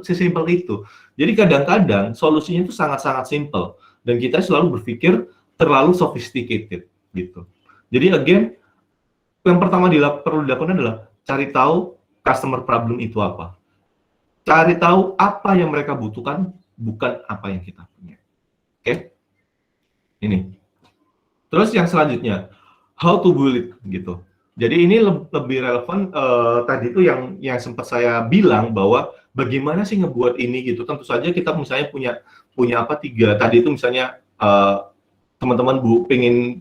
sesimpel itu. Jadi kadang-kadang solusinya itu sangat-sangat simple, dan kita selalu berpikir terlalu sophisticated gitu. Jadi again, yang pertama perlu dilakukan adalah cari tahu customer problem itu apa. Cari tahu apa yang mereka butuhkan, bukan apa yang kita punya. Oke? Ini. Terus yang selanjutnya, how to build it gitu. Jadi ini lebih relevan tadi itu yang sempat saya bilang bahwa bagaimana sih ngebuat ini gitu. Tentu saja kita misalnya punya apa tiga tadi itu misalnya teman-teman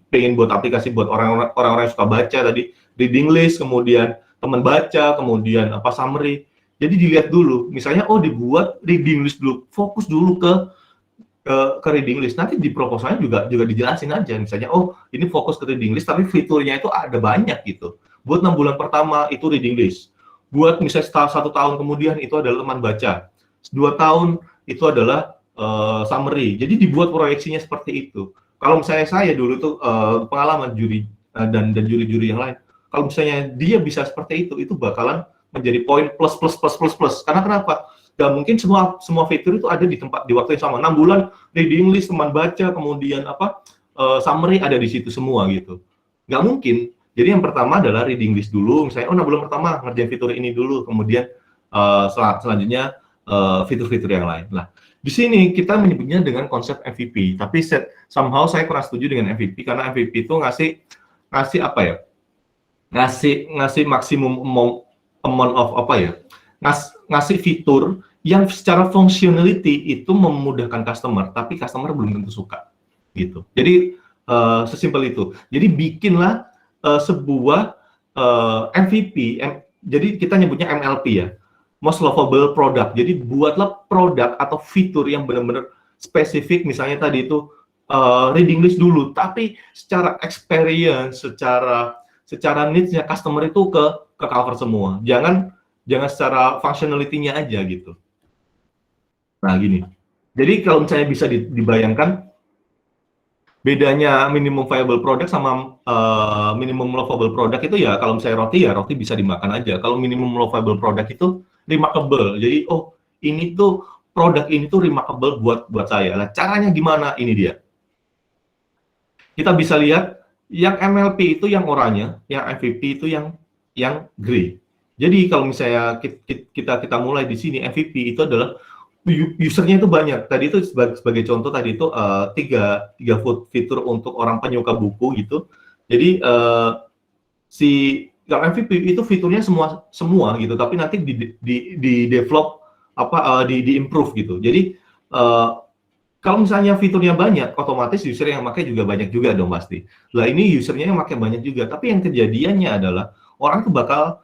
pengen buat aplikasi buat orang-orang yang suka baca tadi, reading list, kemudian teman baca, kemudian apa summary. Jadi dilihat dulu, misalnya dibuat reading list dulu, fokus dulu ke reading list. Nanti di proposalnya juga dijelasin aja, misalnya ini fokus ke reading list, tapi fiturnya itu ada banyak gitu. Buat 6 bulan pertama itu reading list. Buat misalnya 1 tahun kemudian itu adalah teman baca. 2 tahun itu adalah summary. Jadi dibuat proyeksinya seperti itu. Kalau misalnya saya dulu tuh pengalaman juri dan juri-juri yang lain, kalau misalnya dia bisa seperti itu bakalan menjadi poin plus. Karena kenapa? Gak mungkin semua fitur itu ada di waktu yang sama. 6 bulan reading list, teman baca, kemudian summary ada di situ semua gitu. Gak mungkin. Jadi yang pertama adalah reading list dulu. Misalnya 6 bulan pertama ngerjain fitur ini dulu, kemudian selanjutnya fitur-fitur yang lain. Nah, di sini kita menyebutnya dengan konsep MVP. Tapi somehow saya kurang setuju dengan MVP karena MVP itu ngasih apa ya? Ngasih maksimum amount of ngasih fitur yang secara functionality itu memudahkan customer, tapi customer belum tentu suka gitu. Jadi sesimpel itu. Jadi bikinlah sebuah MVP, jadi kita nyebutnya MLP ya, most lovable product. Jadi buatlah produk atau fitur yang benar-benar spesifik, misalnya tadi itu reading list dulu, tapi secara experience, secara needs-nya customer itu ke cover semua. Jangan secara functionality-nya aja gitu. Nah gini, jadi kalau misalnya bisa dibayangkan bedanya minimum viable product sama minimum lovable product itu ya, kalau misalnya roti bisa dimakan aja. Kalau minimum lovable product itu remarkable. Jadi ini tuh produk ini tuh remarkable buat saya. Nah caranya gimana? Ini dia. Kita bisa lihat yang MLP itu yang oranye, yang MVP itu yang grey. Jadi kalau misalnya kita mulai di sini, MVP itu adalah usernya itu banyak. Tadi itu sebagai contoh tadi itu tiga fitur untuk orang penyuka buku gitu. Jadi kalau MVP itu fiturnya semua gitu, tapi nanti di develop di improve gitu. Jadi kalau misalnya fiturnya banyak, otomatis user yang pakai juga banyak juga dong pasti. Lah ini usernya yang pakai banyak juga, tapi yang kejadiannya adalah orang tuh bakal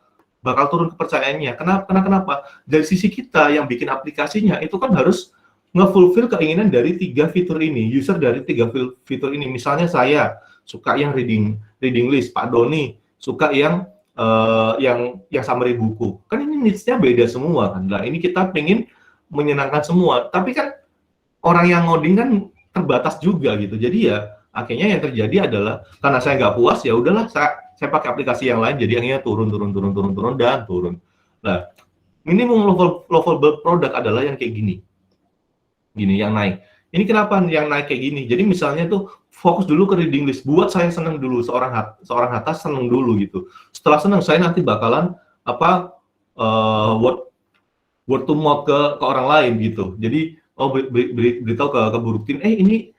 turun kepercayaannya. Kenapa? Dari sisi kita yang bikin aplikasinya itu kan harus nge-fulfill keinginan dari 3 fitur ini, user dari 3 fitur ini. Misalnya saya suka yang reading list, Pak Doni suka yang summary buku. Kan ini needs-nya beda semua kan. Nah, ini kita pengen menyenangkan semua. Tapi kan orang yang ngoding kan terbatas juga gitu. Jadi ya akhirnya yang terjadi adalah karena saya nggak puas, ya udahlah saya pakai aplikasi yang lain, jadi akhirnya turun. Nah, minimum lovable product adalah yang kayak gini yang naik. Ini kenapa yang naik kayak gini? Jadi misalnya tuh fokus dulu ke reading list, buat saya seneng dulu, seorang Hatta seneng dulu gitu. Setelah seneng, saya nanti bakalan word to mouth ke orang lain gitu. Jadi beritahu ke Buruktin, ini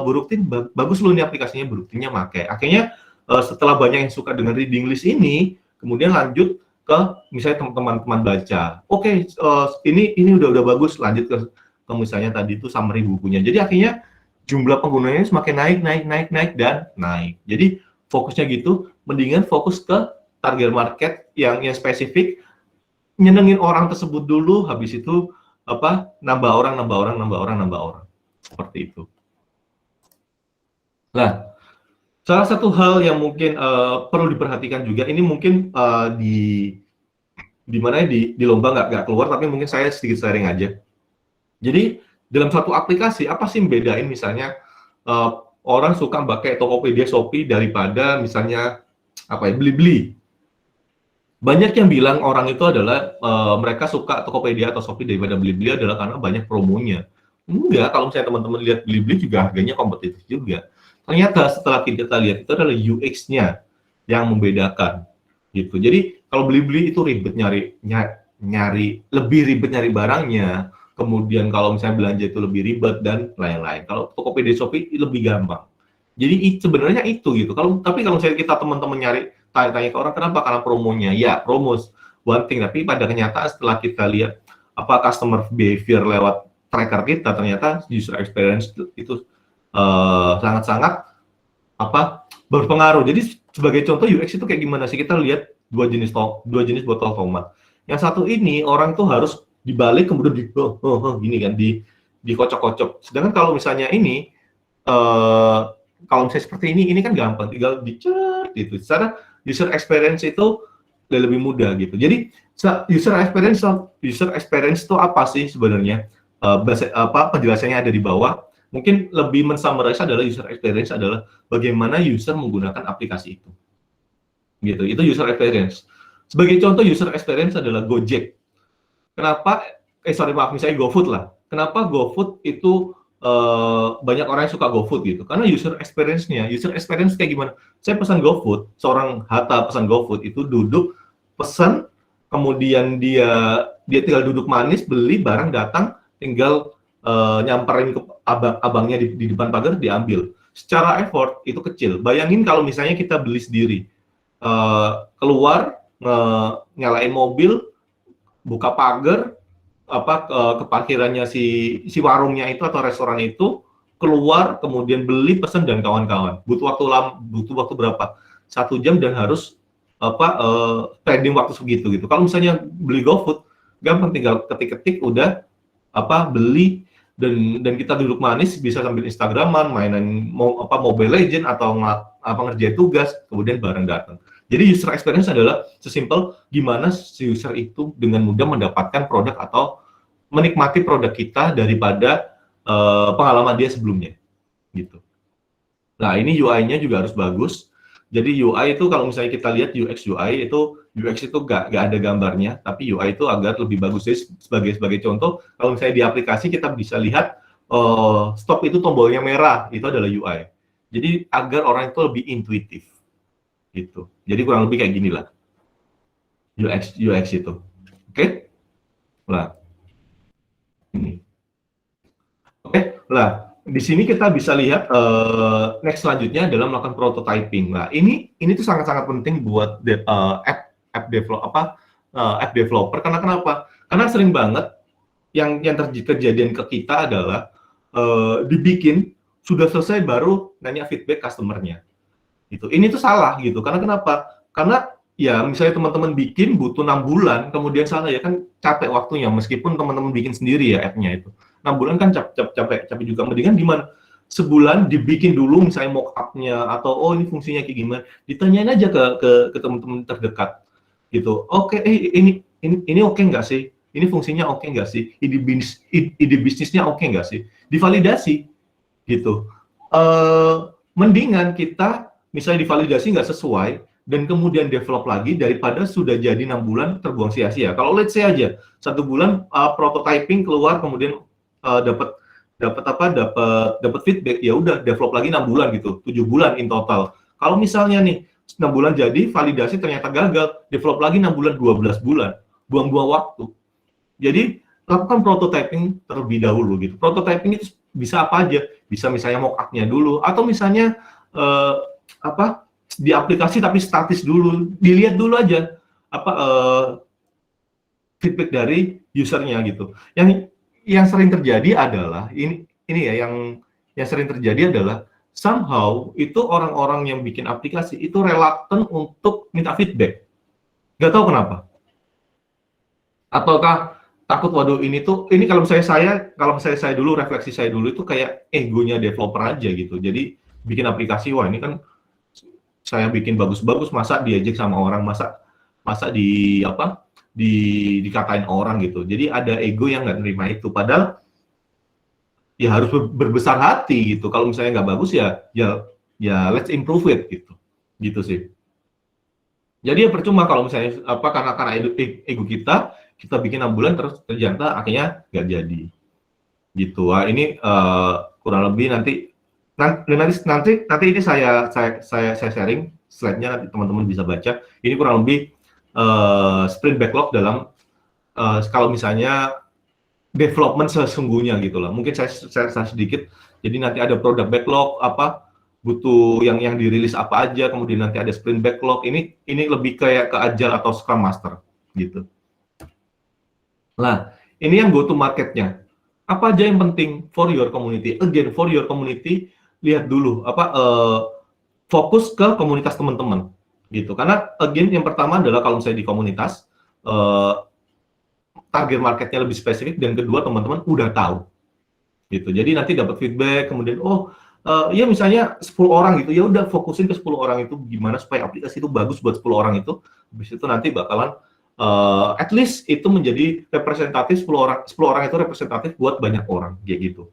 Buruktin bagus loh, ini aplikasinya, Buruktinnya pakai. Akhirnya setelah banyak yang suka dengan reading list ini, kemudian lanjut ke misalnya teman-teman baca. Oke, ini udah bagus, lanjut ke misalnya tadi itu summary bukunya. Jadi akhirnya jumlah penggunanya semakin naik dan naik. Jadi fokusnya gitu, mendingan fokus ke target market yang spesifik, nyenengin orang tersebut dulu, habis itu nambah orang. Seperti itu. Nah, salah satu hal yang mungkin perlu diperhatikan juga, ini mungkin di lomba nggak keluar, tapi mungkin saya sedikit sharing aja. Jadi dalam satu aplikasi apa sih bedain misalnya orang suka pakai Tokopedia, Shopee daripada misalnya Blibli. Banyak yang bilang orang itu adalah mereka suka Tokopedia atau Shopee daripada Blibli adalah karena banyak promonya. Enggak, kalau misalnya teman-teman lihat Blibli juga harganya kompetitif juga. Ternyata setelah kita lihat itu adalah UX-nya yang membedakan gitu. Jadi kalau Blibli itu ribet lebih ribet nyari barangnya, kemudian kalau misalnya belanja itu lebih ribet dan lain-lain. Kalau Tokopedia, Shopee lebih gampang. Jadi sebenarnya itu gitu. Tapi kalau misalnya kita teman-teman nyari tanya ke orang kenapa, karena promonya. Ya, promo one thing, tapi pada kenyataan setelah kita lihat apa customer behavior lewat tracker kita, ternyata user experience itu sangat-sangat berpengaruh. Jadi sebagai contoh UX itu kayak gimana sih? Kita lihat dua jenis botol tomat. Yang satu ini orang itu harus dibalik kemudian gini kan, dikocok-kocok. Sedangkan kalau misalnya ini kalau misalnya seperti ini kan gampang, tinggal dicet gitu. Secara user experience itu lebih mudah gitu. Jadi user experience itu apa sih sebenarnya? Penjelasannya ada di bawah. Mungkin lebih mensummarize adalah user experience adalah bagaimana user menggunakan aplikasi itu. Gitu. Itu user experience. Sebagai contoh user experience adalah Gojek. Kenapa misalnya GoFood lah. Kenapa GoFood itu banyak orang yang suka GoFood gitu? Karena user experience kayak gimana? Saya pesan GoFood, seorang Hatta pesan GoFood itu duduk pesan, kemudian dia tinggal duduk manis, beli barang datang, tinggal nyamperin ke abangnya di depan pagar, diambil. Secara effort itu kecil. Bayangin kalau misalnya kita beli sendiri, keluar, nyalain mobil, buka pagar, ke parkirannya si warungnya itu atau restoran itu, keluar, kemudian beli, pesan dan kawan-kawan. Butuh waktu berapa? 1 jam dan harus spending waktu segitu gitu. Kalau misalnya beli GoFood, gampang, tinggal ketik-ketik udah beli, dan kita duduk manis bisa sambil Instagraman, mainan Mobile Legend atau ngerjain tugas, kemudian barang datang. Jadi user experience adalah sesimpel gimana si user itu dengan mudah mendapatkan produk atau menikmati produk kita daripada pengalaman dia sebelumnya gitu. Nah, ini UI-nya juga harus bagus. Jadi UI itu kalau misalnya kita lihat UX itu nggak ada gambarnya, tapi UI itu agar lebih bagus. Jadi sebagai contoh, kalau misalnya di aplikasi kita bisa lihat stop itu tombolnya merah, itu adalah UI. Jadi agar orang itu lebih intuitif gitu. Jadi kurang lebih kayak gini lah UX itu. Oke? Nah, ini. Oke, lah. Di sini kita bisa lihat next selanjutnya adalah melakukan prototyping. Nah, ini tuh sangat-sangat penting buat app developer. Karena kenapa? Karena sering banget yang kejadian ke kita adalah dibikin sudah selesai baru nanya feedback customer-nya. Gitu. Ini tuh salah gitu. Karena kenapa? Karena ya misalnya teman-teman bikin butuh 6 bulan, kemudian salah ya kan capek waktunya meskipun teman-teman bikin sendiri ya app-nya itu. 6 bulan kan capek juga. Mendingan gimana? Sebulan dibikin dulu misalnya mock up-nya atau ini fungsinya kayak gimana? Ditanyain aja ke teman-teman terdekat. Gitu. Oke, ini oke nggak sih? Ini fungsinya oke nggak sih? Ide bisnisnya oke nggak sih? Divalidasi. Gitu. Mendingan kita misalnya divalidasi nggak sesuai dan kemudian develop lagi daripada sudah jadi 6 bulan terbuang sia-sia. Kalau let's say aja 1 bulan prototyping keluar kemudian dapat feedback, ya udah develop lagi 6 bulan gitu, 7 bulan in total. Kalau misalnya nih 6 bulan jadi validasi ternyata gagal, develop lagi 6 bulan, 12 bulan, buang-buang waktu. Jadi lakukan prototyping terlebih dahulu gitu. Prototyping itu bisa apa aja, bisa misalnya mock up-nya dulu atau misalnya di aplikasi tapi statis dulu, dilihat dulu aja feedback dari usernya gitu. Yang sering terjadi adalah ini ya yang sering terjadi adalah somehow itu orang-orang yang bikin aplikasi itu reluctant untuk minta feedback. Nggak tahu kenapa. Ataukah takut waduh ini kalau misalnya saya dulu refleksi saya dulu itu kayak egonya developer aja gitu. Jadi bikin aplikasi wah ini kan saya bikin bagus-bagus masa diajak sama orang masa dikatain orang gitu. Jadi ada ego yang nggak nerima itu. Padahal ya harus berbesar hati gitu. Kalau misalnya nggak bagus ya let's improve it gitu. Gitu sih. Jadi ya percuma kalau misalnya karena ego kita bikin 6 bulan terus ternyata akhirnya nggak jadi. Gitu. Wah, ini kurang lebih nanti ini saya sharing slide-nya, nanti teman-teman bisa baca. Ini kurang lebih sprint backlog dalam kalau misalnya development sesungguhnya gitu lah. Mungkin saya sedikit. Jadi nanti ada product backlog, butuh yang dirilis apa aja, kemudian nanti ada sprint backlog. Ini lebih kayak ke Agile atau Scrum Master gitu. Nah, ini yang go to marketnya. Apa aja yang penting for your community? Again, for your community, lihat dulu fokus ke komunitas teman-teman gitu. Karena again yang pertama adalah kalau misalnya di komunitas target marketnya lebih spesifik, dan kedua teman-teman udah tahu gitu. Jadi nanti dapat feedback, kemudian ya misalnya 10 orang gitu, ya udah fokusin ke 10 orang itu gimana supaya aplikasi itu bagus buat 10 orang itu. Habis itu nanti bakalan at least itu menjadi representatif 10 orang itu representatif buat banyak orang kayak gitu.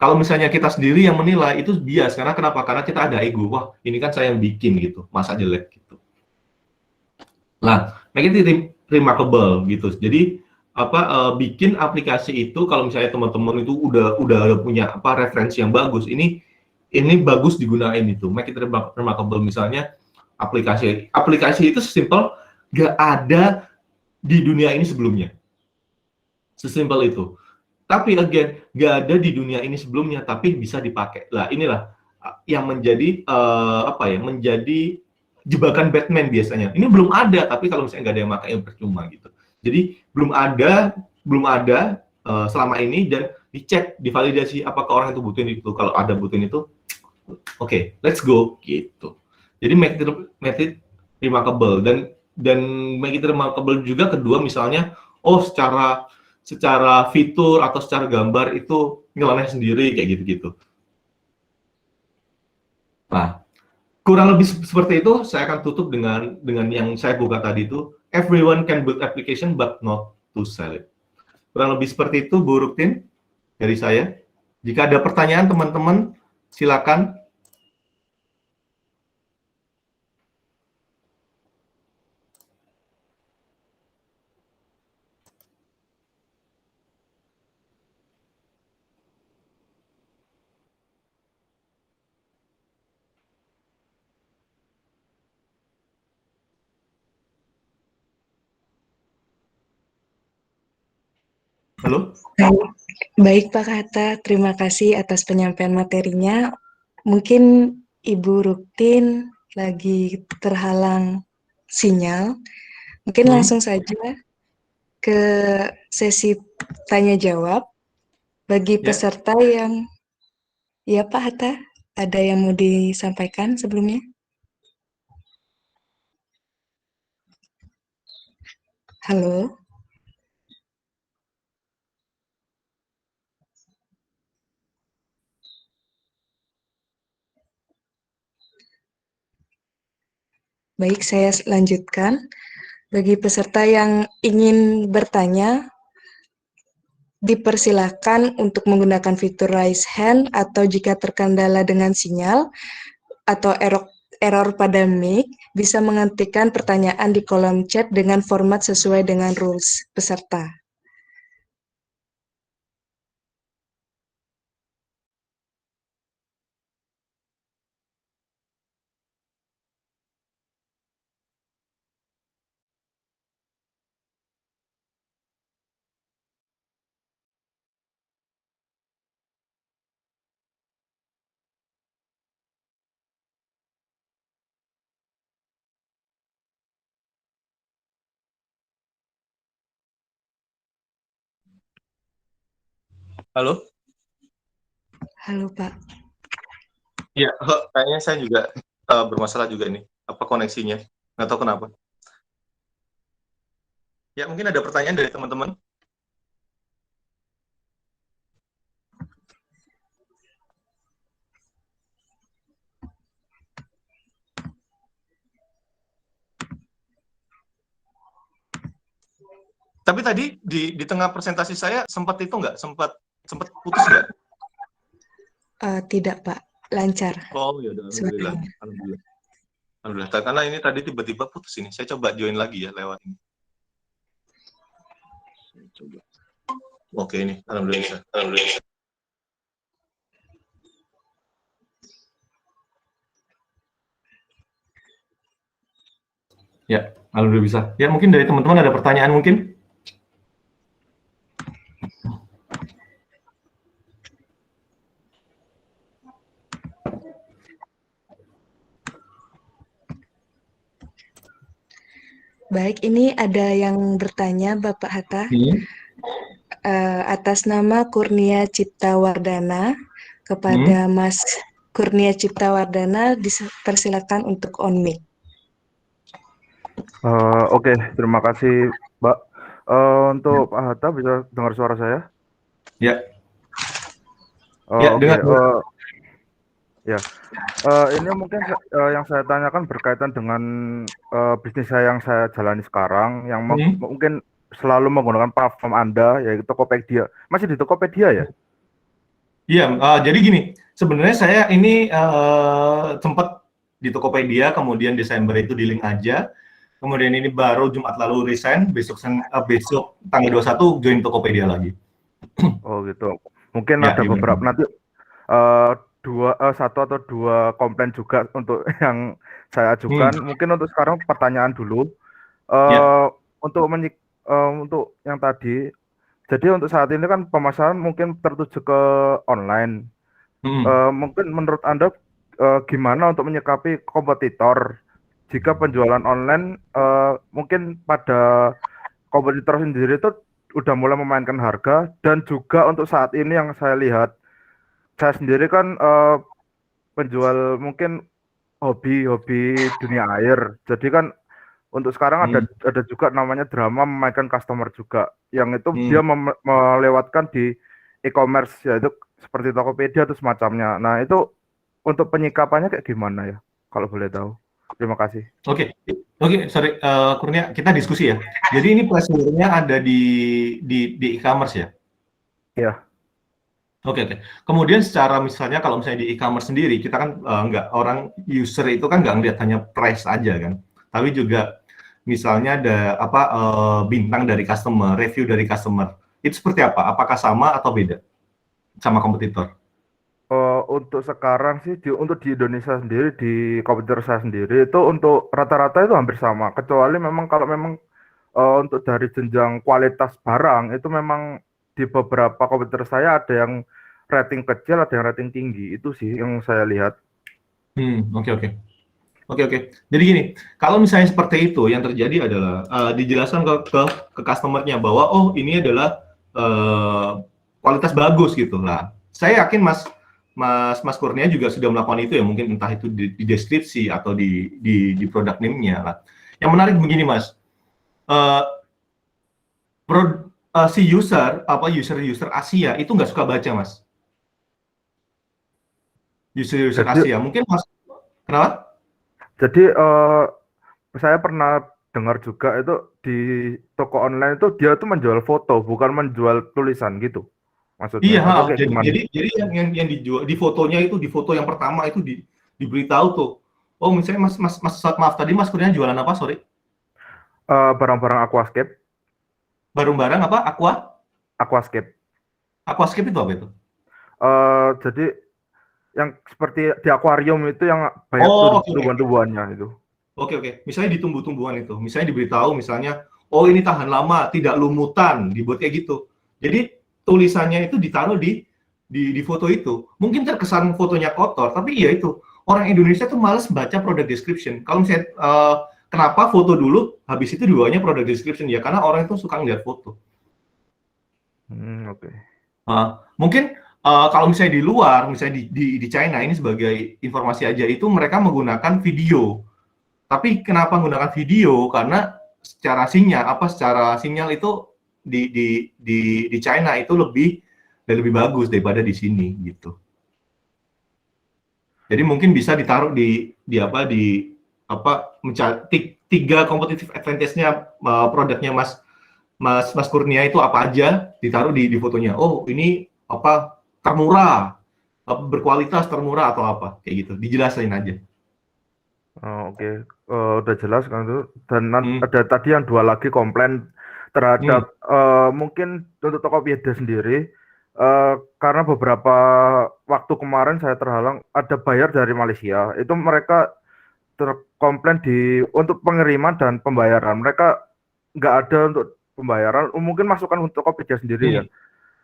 Kalau misalnya kita sendiri yang menilai, itu bias. Karena kenapa? Karena kita ada ego. Wah, ini kan saya yang bikin gitu, masa jelek gitu. Nah, make it remarkable gitu. Jadi bikin aplikasi itu, kalau misalnya teman-teman itu udah punya referensi yang bagus, ini bagus digunain itu. Make it remarkable. Misalnya aplikasi itu sesimpel gak ada di dunia ini sebelumnya. Sesimpel itu. Tapi again, gak ada di dunia ini sebelumnya, tapi bisa dipakai. Lah inilah yang menjadi menjadi jebakan Batman biasanya. Ini belum ada, tapi kalau misalnya nggak ada yang pakai, yang percuma gitu. Jadi belum ada selama ini, dan dicek, divalidasi apakah orang itu butuhin itu. Kalau ada butuhin itu, oke, let's go gitu. Jadi make it remarkable, dan make it remarkable juga kedua, misalnya secara fitur atau secara gambar itu nyeleneh sendiri kayak gitu-gitu. Nah, kurang lebih seperti itu. Saya akan tutup dengan yang saya buka tadi itu, everyone can build application but not to sell it. Kurang lebih seperti itu, Bu Ruktin, dari saya. Jika ada pertanyaan teman-teman, silakan. Halo? Baik Pak Hatta, terima kasih atas penyampaian materinya. Mungkin Ibu Ruktin lagi terhalang sinyal. Mungkin langsung saja ke sesi tanya jawab. Bagi peserta yang... Ya Pak Hatta, ada yang mau disampaikan sebelumnya? Halo? Baik, saya lanjutkan. Bagi peserta yang ingin bertanya, dipersilakan untuk menggunakan fitur raise hand, atau jika terkendala dengan sinyal atau error pada mic, bisa mengetikkan pertanyaan di kolom chat dengan format sesuai dengan rules peserta. Halo? Halo Pak. Iya, kayaknya saya juga bermasalah juga ini, koneksinya. Nggak tahu kenapa. Ya, mungkin ada pertanyaan dari teman-teman. Tapi tadi di tengah presentasi saya sempat itu nggak? Sempat putus nggak? Tidak Pak, lancar. Oh ya, alhamdulillah. Alhamdulillah. Karena ini tadi tiba-tiba putus ini. Saya coba join lagi ya lewat ini. Coba. Oke, ini alhamdulillah. Ya, alhamdulillah bisa. Ya, mungkin dari teman-teman ada pertanyaan mungkin? Baik, ini ada yang bertanya, Bapak Hatta, Hmm. atas nama Kurnia Cipta Wardana kepada Mas Kurnia Cipta Wardana, dipersilakan untuk on mic. Oke, terima kasih, Mbak. Untuk Pak Hatta bisa dengar suara saya? Ya, ya, Oke, dengar. ya. Ini mungkin yang saya tanyakan berkaitan dengan bisnis saya yang saya jalani sekarang, yang mungkin selalu menggunakan platform Anda, yaitu Tokopedia. Masih di Tokopedia ya? Iya, jadi gini, sebenarnya saya ini sempat di Tokopedia, kemudian Desember itu di link aja, kemudian ini baru Jumat lalu resign, besok tanggal 21 join Tokopedia lagi. Oh gitu. Mungkin Ya, ada gimana? beberapa nanti satu atau dua komplain juga untuk yang saya ajukan. Mungkin untuk sekarang pertanyaan dulu. Ya. Untuk yang tadi, jadi untuk saat ini kan pemasaran mungkin tertuju ke online. Mungkin menurut Anda gimana untuk menyikapi kompetitor jika penjualan online mungkin pada kompetitor sendiri itu udah mulai memainkan harga, dan juga untuk saat ini yang saya lihat, saya sendiri kan penjual mungkin hobi dunia air. Jadi kan untuk sekarang ada juga namanya drama memainkan customer juga, yang itu dia melewatkan di e-commerce, yaitu seperti Tokopedia atau semacamnya. Nah itu untuk penyikapannya kayak gimana ya, kalau boleh tahu? Terima kasih. Oke, sorry, Kurnia, kita diskusi ya. Jadi ini pressure-nya ada di e-commerce ya? Iya. Oke. Kemudian secara misalnya kalau misalnya di e-commerce sendiri, kita kan nggak, orang user itu kan nggak ngeliat hanya price aja kan, tapi juga misalnya ada bintang dari customer, review dari customer. Itu seperti apa? Apakah sama atau beda sama kompetitor? Untuk sekarang sih untuk di Indonesia sendiri, di komputer saya sendiri itu untuk rata-rata itu hampir sama, kecuali memang kalau memang untuk dari jenjang kualitas barang itu memang di beberapa komputer saya ada yang rating kecil, ada yang rating tinggi. Itu sih yang saya lihat. Oke. Jadi gini, kalau misalnya seperti itu, yang terjadi adalah dijelaskan ke customer-nya bahwa oh ini adalah kualitas bagus gitu. Nah, saya yakin Mas Kurnia juga sudah melakukan itu ya, mungkin entah itu di deskripsi atau di product name-nya lah. Yang menarik begini Mas, si user Asia itu nggak suka baca Mas. User Asia, mungkin Mas, kenapa? Jadi saya pernah dengar juga itu di toko online itu dia tuh menjual foto, bukan menjual tulisan gitu maksudnya. Atau kayak gimana? Jadi yang dijual di fotonya itu, di foto yang pertama itu diberitahu tuh. Oh, misalnya Mas maaf tadi Mas Kurnia jualan apa, sorry? Barang-barang aquascape. Barang-barang apa? Aquascape. Aquascape itu apa itu? Jadi yang seperti di akuarium itu yang banyak tumbuhan-tumbuhannya itu. Oke. Misalnya di tumbuh-tumbuhan itu, misalnya diberitahu misalnya, oh ini tahan lama, tidak lumutan, dibuat kayak gitu. Jadi tulisannya itu ditaruh di foto itu. Mungkin terkesan fotonya kotor, tapi ya itu, orang Indonesia tuh males baca product description. Kalau misalnya kenapa foto dulu, habis itu dua-duanya product description ya, karena orang itu suka ngeliat foto. Oke. Mungkin kalau misalnya di luar, misalnya di China, ini sebagai informasi aja, itu mereka menggunakan video. Tapi kenapa menggunakan video? Karena secara sinyal itu di China itu lebih bagus daripada di sini gitu. Jadi mungkin bisa ditaruh tiga competitive advantage-nya produknya Mas Kurnia itu apa aja, ditaruh di fotonya. Oh, ini termurah, berkualitas, termurah atau apa kayak gitu. Dijelasin aja. Oke. Udah jelas kan itu. Dan ada tadi yang dua lagi komplain terhadap mungkin untuk Tokopedia sendiri, karena beberapa waktu kemarin saya terhalang, ada buyer dari Malaysia itu, mereka terkomplain untuk pengiriman dan pembayaran mereka nggak ada untuk pembayaran. Mungkin masukan untuk Tokopedia sendiri ya,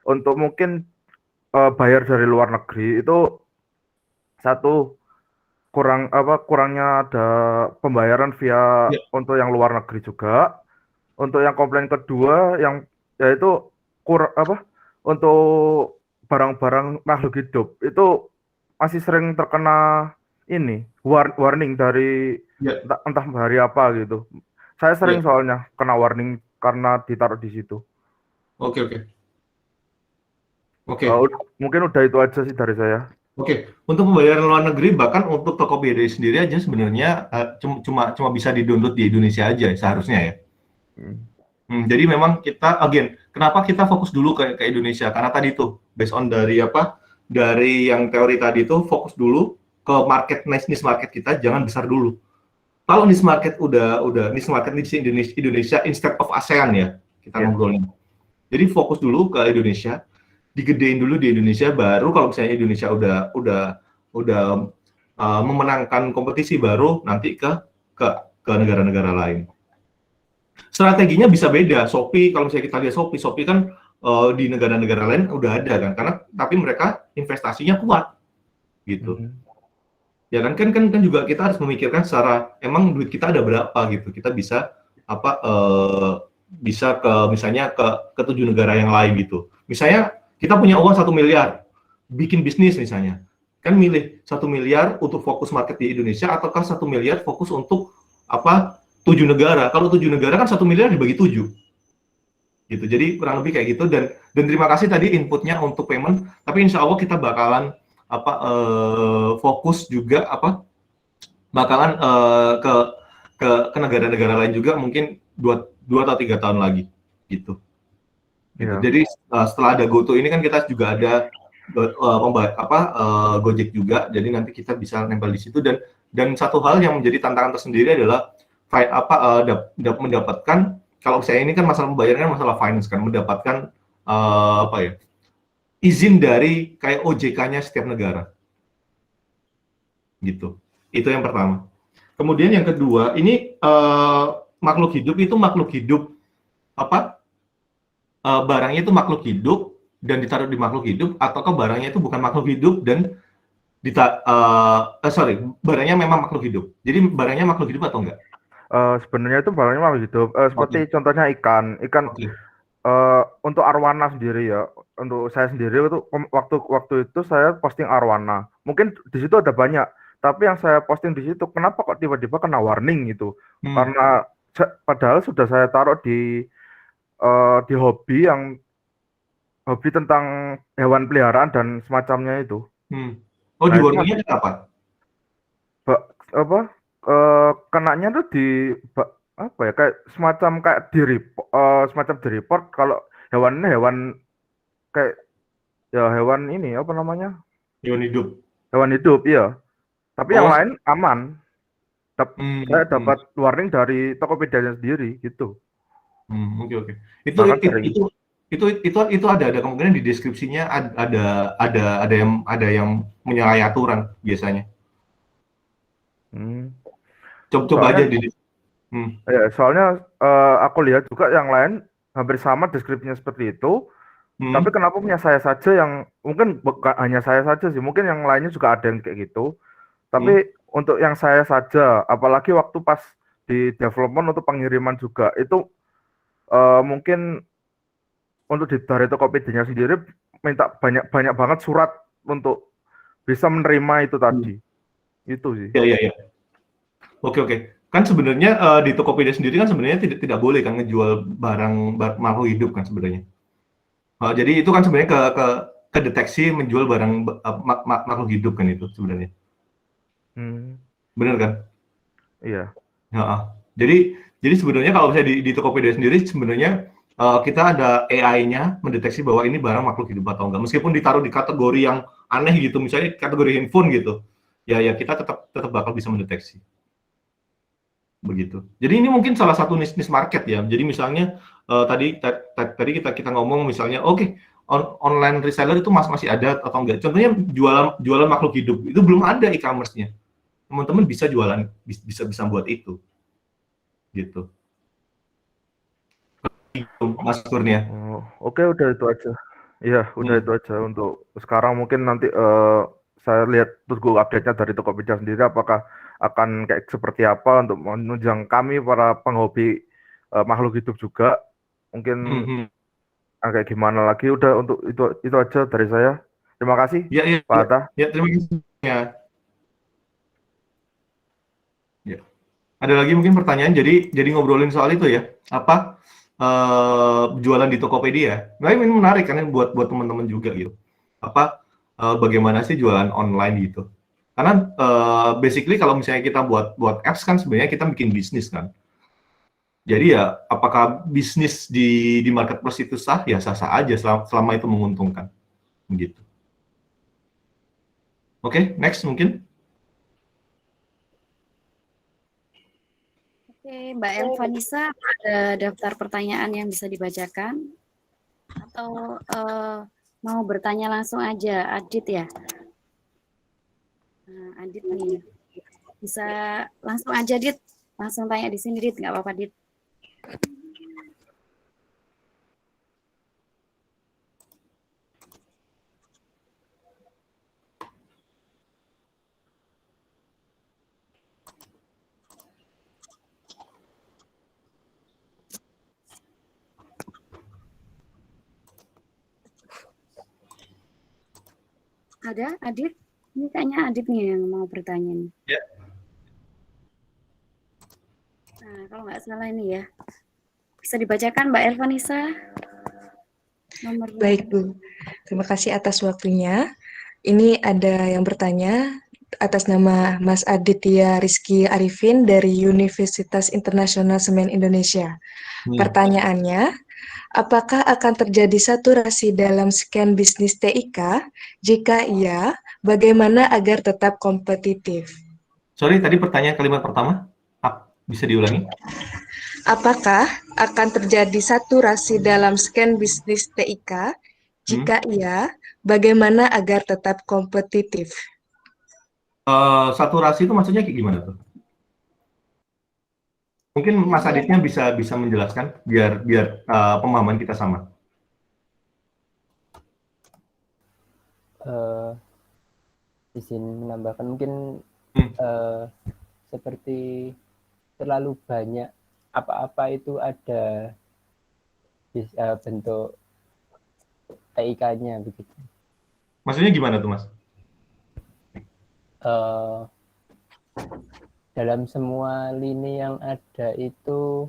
untuk mungkin buyer dari luar negeri itu, satu, kurangnya ada pembayaran via Ya. untuk yang luar negeri juga. Untuk yang komplain kedua yang yaitu untuk barang-barang makhluk hidup itu masih sering terkena ini warning dari Ya, entah dari apa gitu. Saya ya. sering soalnya kena warning karena ditaruh di situ. Oke, oke. Eh, Oke. mungkin udah itu aja sih dari saya. Oke, untuk pembayaran luar negeri bahkan untuk Tokopedia sendiri aja sebenarnya cuma bisa di-download di Indonesia aja seharusnya ya. Hmm. Jadi memang kita again, kenapa kita fokus dulu ke Indonesia? Karena tadi tuh based on dari apa? Dari yang teori tadi tuh fokus dulu ke market niche market kita, jangan besar dulu. Kalau niche market udah niche market di Indonesia instead of ASEAN ya, kita Ya. ngobrolin. Jadi fokus dulu ke Indonesia, digedein dulu di Indonesia, baru kalau misalnya Indonesia udah memenangkan kompetisi, baru nanti ke negara-negara lain. Strateginya bisa beda. Shopee, kalau misalnya kita lihat Shopee kan di negara-negara lain udah ada kan, tapi mereka investasinya kuat gitu. Hmm. Ya kan juga kita harus memikirkan secara emang duit kita ada berapa gitu. Kita bisa bisa misalnya ke 7 negara yang lain gitu. Misalnya kita punya uang 1 miliar, bikin bisnis misalnya. Kan milih 1 miliar untuk fokus market di Indonesia ataukah 1 miliar fokus untuk 7 negara. Kalau 7 negara kan 1 miliar dibagi 7. Gitu. Jadi kurang lebih kayak gitu, dan terima kasih tadi inputnya untuk payment, tapi insya Allah kita bakalan fokus juga bakalan ke negara-negara lain juga mungkin 2 atau 3 tahun lagi gitu. Iya. Jadi setelah ada GoTo ini kan kita juga ada Gojek juga, jadi nanti kita bisa nempel di situ, dan satu hal yang menjadi tantangan tersendiri adalah mendapatkan, kalau saya ini kan masalah pembayaran kan masalah finance kan, mendapatkan izin dari kayak OJK-nya setiap negara gitu. Itu yang pertama. Kemudian yang kedua, ini makhluk hidup itu makhluk hidup barangnya itu makhluk hidup dan ditaruh di makhluk hidup, ataukah barangnya itu bukan makhluk hidup dan barangnya memang makhluk hidup. Jadi barangnya makhluk hidup atau enggak? Sebenarnya itu barangnya makhluk hidup. Seperti contohnya ikan. Okay. Untuk arwana sendiri ya. Untuk saya sendiri itu waktu itu saya posting arwana. Mungkin di situ ada banyak, tapi yang saya posting di situ kenapa kok tiba-tiba kena warning gitu? Karena padahal sudah saya taruh di hobi tentang hewan peliharaan dan semacamnya itu. Oh, di warningnya kenapa? Kenanya tuh di kayak semacam kayak semacam di report kalau hewan kayak ya hewan ini apa namanya? Hewan hidup. Hewan hidup, iya. Tapi yang lain aman. Saya dapat warning dari Tokopedia sendiri gitu. Oke. Itu ada kemungkinan di deskripsinya ada yang menyalahi aturan biasanya. Coba aja di. Ya, soalnya aku lihat juga yang lain hampir sama deskripsinya seperti itu. Tapi kenapa punya saya saja yang mungkin bukan hanya saya saja sih, mungkin yang lainnya juga ada yang kayak gitu. Tapi untuk yang saya saja, apalagi waktu pas di development untuk pengiriman juga itu mungkin untuk dari Tokopedia sendiri minta banyak banget surat untuk bisa menerima itu tadi. Itu sih. Iya. Oke. Kan sebenarnya di Tokopedia sendiri kan sebenarnya tidak boleh kan ngejual barang makhluk hidup kan sebenarnya. Jadi itu kan sebenarnya ke deteksi menjual barang makhluk hidup kan itu sebenarnya. Bener kan? Iya. Jadi sebenarnya kalau misalnya di Tokopedia sendiri sebenarnya kita ada AI-nya mendeteksi bahwa ini barang makhluk hidup atau enggak. Meskipun ditaruh di kategori yang aneh gitu, misalnya kategori handphone gitu, ya kita tetap bakal bisa mendeteksi. Begitu. Jadi ini mungkin salah satu niche market ya. Jadi misalnya tadi kita ngomong misalnya online reseller itu masih ada atau enggak. Contohnya jualan makhluk hidup itu belum ada e-commerce-nya. Teman-teman bisa jualan, bisa buat itu. Gitu. Mas Kurnia. Oke, udah itu aja. Iya, udah itu aja untuk sekarang. Mungkin nanti saya lihat tunggu update-nya dari Tokopedia sendiri, apakah akan kayak seperti apa untuk menunjang kami para penghobi makhluk hidup juga. Mungkin kayak gimana lagi. Udah, untuk itu aja dari saya. Terima kasih, Ya, ya, Pak ya, Atta. ya, terima kasih. Ya. Ya. Ada lagi mungkin pertanyaan. Jadi ngobrolin soal itu ya. Apa jualan di Tokopedia? Nah, ini menarik kan buat teman-teman juga gitu. Apa bagaimana sih jualan online gitu? Karena basically kalau misalnya kita buat apps kan sebenarnya kita bikin bisnis kan. Jadi ya apakah bisnis di marketplace itu sah? Ya sah-sah aja selama itu menguntungkan. Begitu. Oke, next mungkin. Oke, Mbak Elvanisa, ada daftar pertanyaan yang bisa dibacakan? Atau mau bertanya langsung aja, Adit ya? Nah, Adit nih, bisa langsung aja, Dit. Langsung tanya di sini, Dit. Nggak apa-apa, Dit. Ada, Adit? Ini kayaknya Adit nih yang mau bertanya nih. Ya. Nah, kalau nggak salah ini ya. Bisa dibacakan Mbak Elvanisa? Nomor Baik, Bu. Terima kasih atas waktunya. Ini ada yang bertanya atas nama Mas Aditya Rizky Arifin dari Universitas Internasional Semen Indonesia. Pertanyaannya, apakah akan terjadi saturasi dalam scan bisnis TIK? Jika iya, bagaimana agar tetap kompetitif? Sorry, tadi pertanyaan kalimat pertama. Bisa diulangi? Apakah akan terjadi saturasi dalam scan bisnis TIK? Jika iya, bagaimana agar tetap kompetitif? Saturasi itu maksudnya kayak gimana tuh? Mungkin Mas Aditnya bisa menjelaskan biar pemahaman kita sama. Izin menambahkan mungkin seperti terlalu banyak apa-apa itu ada bentuk TIK-nya begitu. Maksudnya gimana tuh, Mas? Dalam semua lini yang ada itu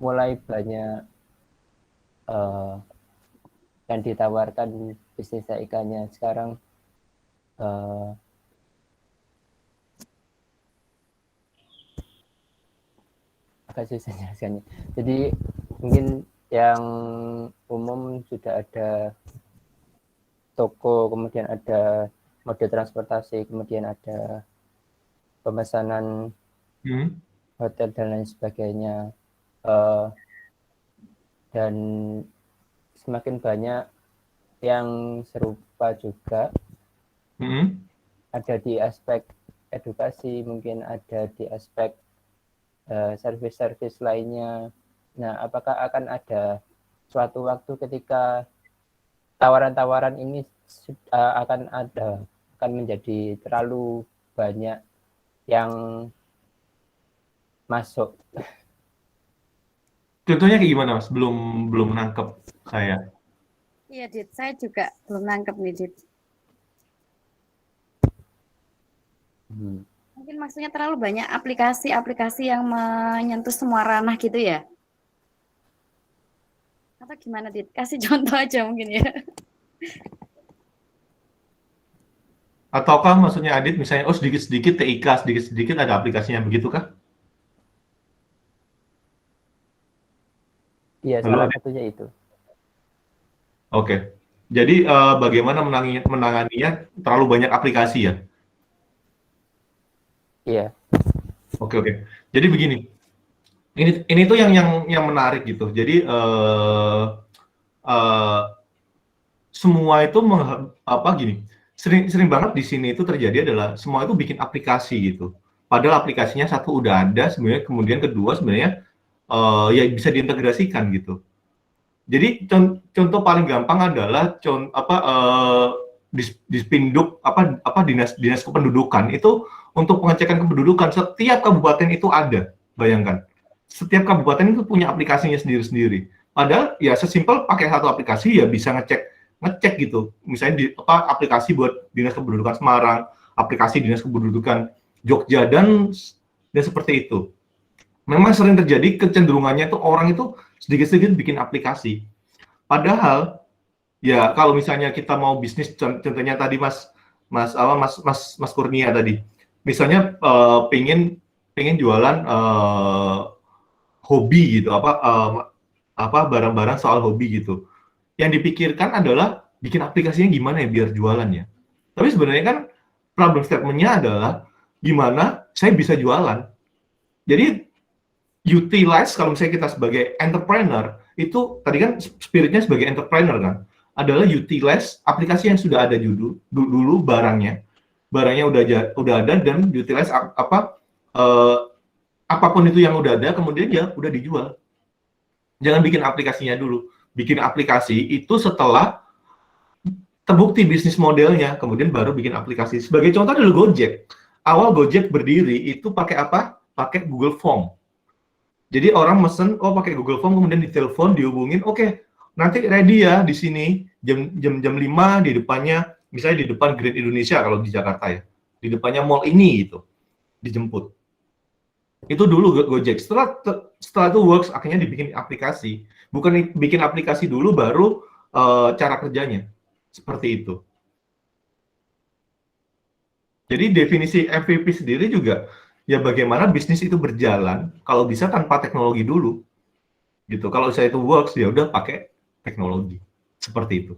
mulai banyak yang ditawarkan bisnis TIK-nya sekarang. Agak susah jelaskannya. Jadi mungkin yang umum sudah ada toko, kemudian ada mode transportasi, kemudian ada pemesanan hotel dan lain sebagainya, dan semakin banyak yang serupa juga. Ada di aspek edukasi, mungkin ada di aspek servis-servis lainnya. Nah, apakah akan ada suatu waktu ketika tawaran-tawaran ini akan menjadi terlalu banyak yang masuk? Contohnya kayak gimana, Mas? Belum nangkep saya. Iya, Dit. Saya juga belum nangkep nih, Dit. Mungkin maksudnya terlalu banyak aplikasi-aplikasi yang menyentuh semua ranah gitu ya? Atau gimana, Dit? Kasih contoh aja mungkin ya. Ataukah maksudnya Adit misalnya, sedikit-sedikit TIK, sedikit-sedikit ada aplikasinya, begitukah? Iya, salah satunya itu. Oke. Jadi bagaimana menanganinya terlalu banyak aplikasi ya? Iya. Oke. Jadi begini. Ini tuh yang menarik gitu. Jadi semua itu gini. Sering banget di sini itu terjadi adalah semua itu bikin aplikasi gitu. Padahal aplikasinya satu udah ada sebenarnya, kemudian kedua sebenarnya ya bisa diintegrasikan gitu. Jadi contoh paling gampang adalah Dispinduk dinas kependudukan itu untuk pengecekan kependudukan setiap kabupaten itu ada. Bayangkan, setiap kabupaten itu punya aplikasinya sendiri-sendiri. Padahal ya sesimpel pakai satu aplikasi ya bisa ngecek gitu. Misalnya aplikasi buat dinas kependudukan Semarang, aplikasi dinas kependudukan Jogja dan seperti itu. Memang sering terjadi kecenderungannya itu orang itu sedikit-sedikit bikin aplikasi. Padahal ya kalau misalnya kita mau bisnis, contohnya tadi Mas Kurnia tadi, misalnya pengen jualan hobi gitu, barang-barang soal hobi gitu. Yang dipikirkan adalah bikin aplikasinya gimana ya biar jualannya. Tapi sebenarnya kan problem statement-nya adalah gimana saya bisa jualan. Jadi utilize, kalau misalnya kita sebagai entrepreneur, itu tadi kan spiritnya sebagai entrepreneur kan, adalah utilize aplikasi yang sudah ada dulu barangnya udah ada, dan utilize apapun itu yang udah ada, kemudian ya udah dijual. Jangan bikin aplikasinya dulu. Bikin aplikasi itu setelah terbukti bisnis modelnya, kemudian baru bikin aplikasi. Sebagai contoh dulu Gojek. Awal Gojek berdiri itu pakai apa? Pakai Google Form. Jadi orang mesen, pakai Google Form, kemudian ditelepon, dihubungin, oke, nanti ready ya di sini jam 5 di depannya, misalnya di depan Grand Indonesia kalau di Jakarta ya, di depannya mall ini gitu, dijemput. Itu dulu Gojek. Setelah itu works, akhirnya dibikin aplikasi. Bukan bikin aplikasi dulu baru cara kerjanya. Seperti itu. Jadi definisi MVP sendiri juga ya bagaimana bisnis itu berjalan kalau bisa tanpa teknologi dulu. Gitu. Kalau saya itu works ya udah pakai teknologi. Seperti itu.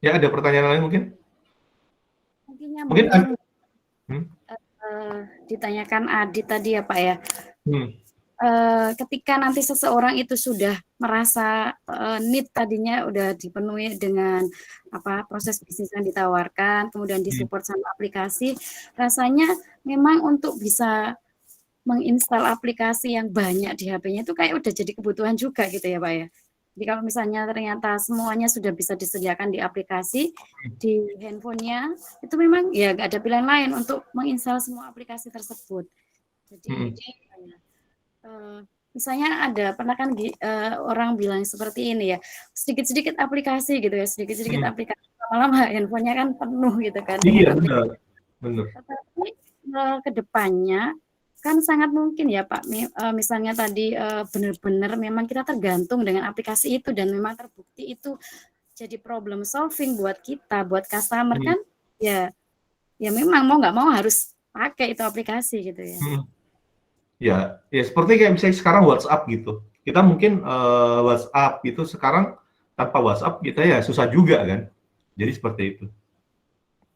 Ya, ada pertanyaan lain mungkin? Mungkin ditanyakan Adit tadi ya Pak ya. Ketika nanti seseorang itu sudah merasa need tadinya udah dipenuhi dengan proses bisnis yang ditawarkan, kemudian disupport sama aplikasi, rasanya memang untuk bisa menginstal aplikasi yang banyak di HP-nya itu kayak udah jadi kebutuhan juga gitu ya Pak ya. Jadi kalau misalnya ternyata semuanya sudah bisa disediakan di aplikasi, di handphonenya, itu memang ya nggak ada pilihan lain untuk menginstal semua aplikasi tersebut. Jadi misalnya pernah kan orang bilang seperti ini ya, sedikit-sedikit aplikasi gitu ya, sedikit-sedikit aplikasi, lama-lama handphonenya kan penuh gitu kan. Iya, benar. Tetapi ke depannya kan sangat mungkin ya Pak, misalnya tadi benar-benar memang kita tergantung dengan aplikasi itu dan memang terbukti itu jadi problem solving buat kita, buat customer kan ya memang mau nggak mau harus pakai itu aplikasi gitu ya. Ya seperti kayak misalnya sekarang WhatsApp gitu. Kita mungkin WhatsApp itu sekarang tanpa WhatsApp kita ya susah juga kan. Jadi seperti itu.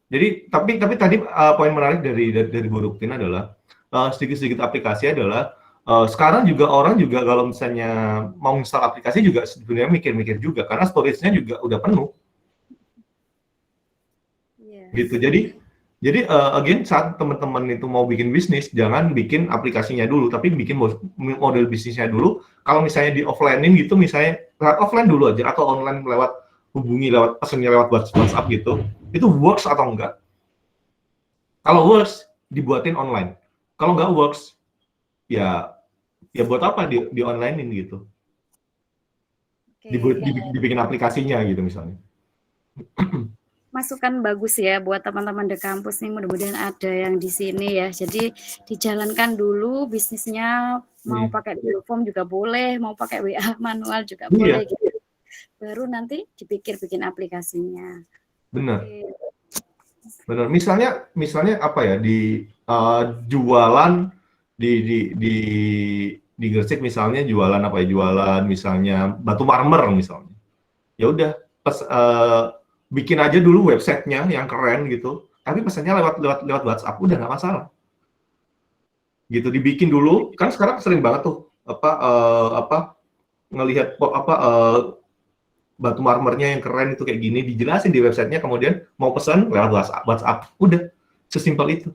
Jadi tapi tadi poin menarik dari Bu Ruktin adalah sedikit-sedikit aplikasi adalah sekarang juga orang juga kalau misalnya mau install aplikasi juga sebenarnya mikir-mikir juga karena storage-nya juga udah penuh. Gitu. Jadi again saat teman-teman itu mau bikin bisnis jangan bikin aplikasinya dulu tapi bikin model bisnisnya dulu. Kalau misalnya di offline-in gitu misalnya offline dulu aja atau online lewat pesannya lewat WhatsApp gitu. Itu works atau enggak? Kalau works dibuatin online. Kalau nggak works, ya buat apa di online-in gitu. Dibikin aplikasinya gitu misalnya. Masukan bagus ya buat teman-teman di kampus nih, mudah-mudahan ada yang di sini ya. Jadi dijalankan dulu bisnisnya, mau pakai Google Form juga boleh, mau pakai WA manual juga boleh gitu. Baru nanti dipikir bikin aplikasinya. Benar. Benar. Misalnya apa ya di jualan di Gresik misalnya jualan apa ya? Jualan misalnya batu marmer misalnya. Ya udah bikin aja dulu websitenya yang keren gitu. Tapi pesannya lewat WhatsApp udah nggak masalah. Gitu dibikin dulu. Kan sekarang sering banget tuh ngelihat batu marmernya yang keren itu kayak gini, dijelasin di websitenya, kemudian mau pesan lewat WhatsApp, udah sesimpel itu.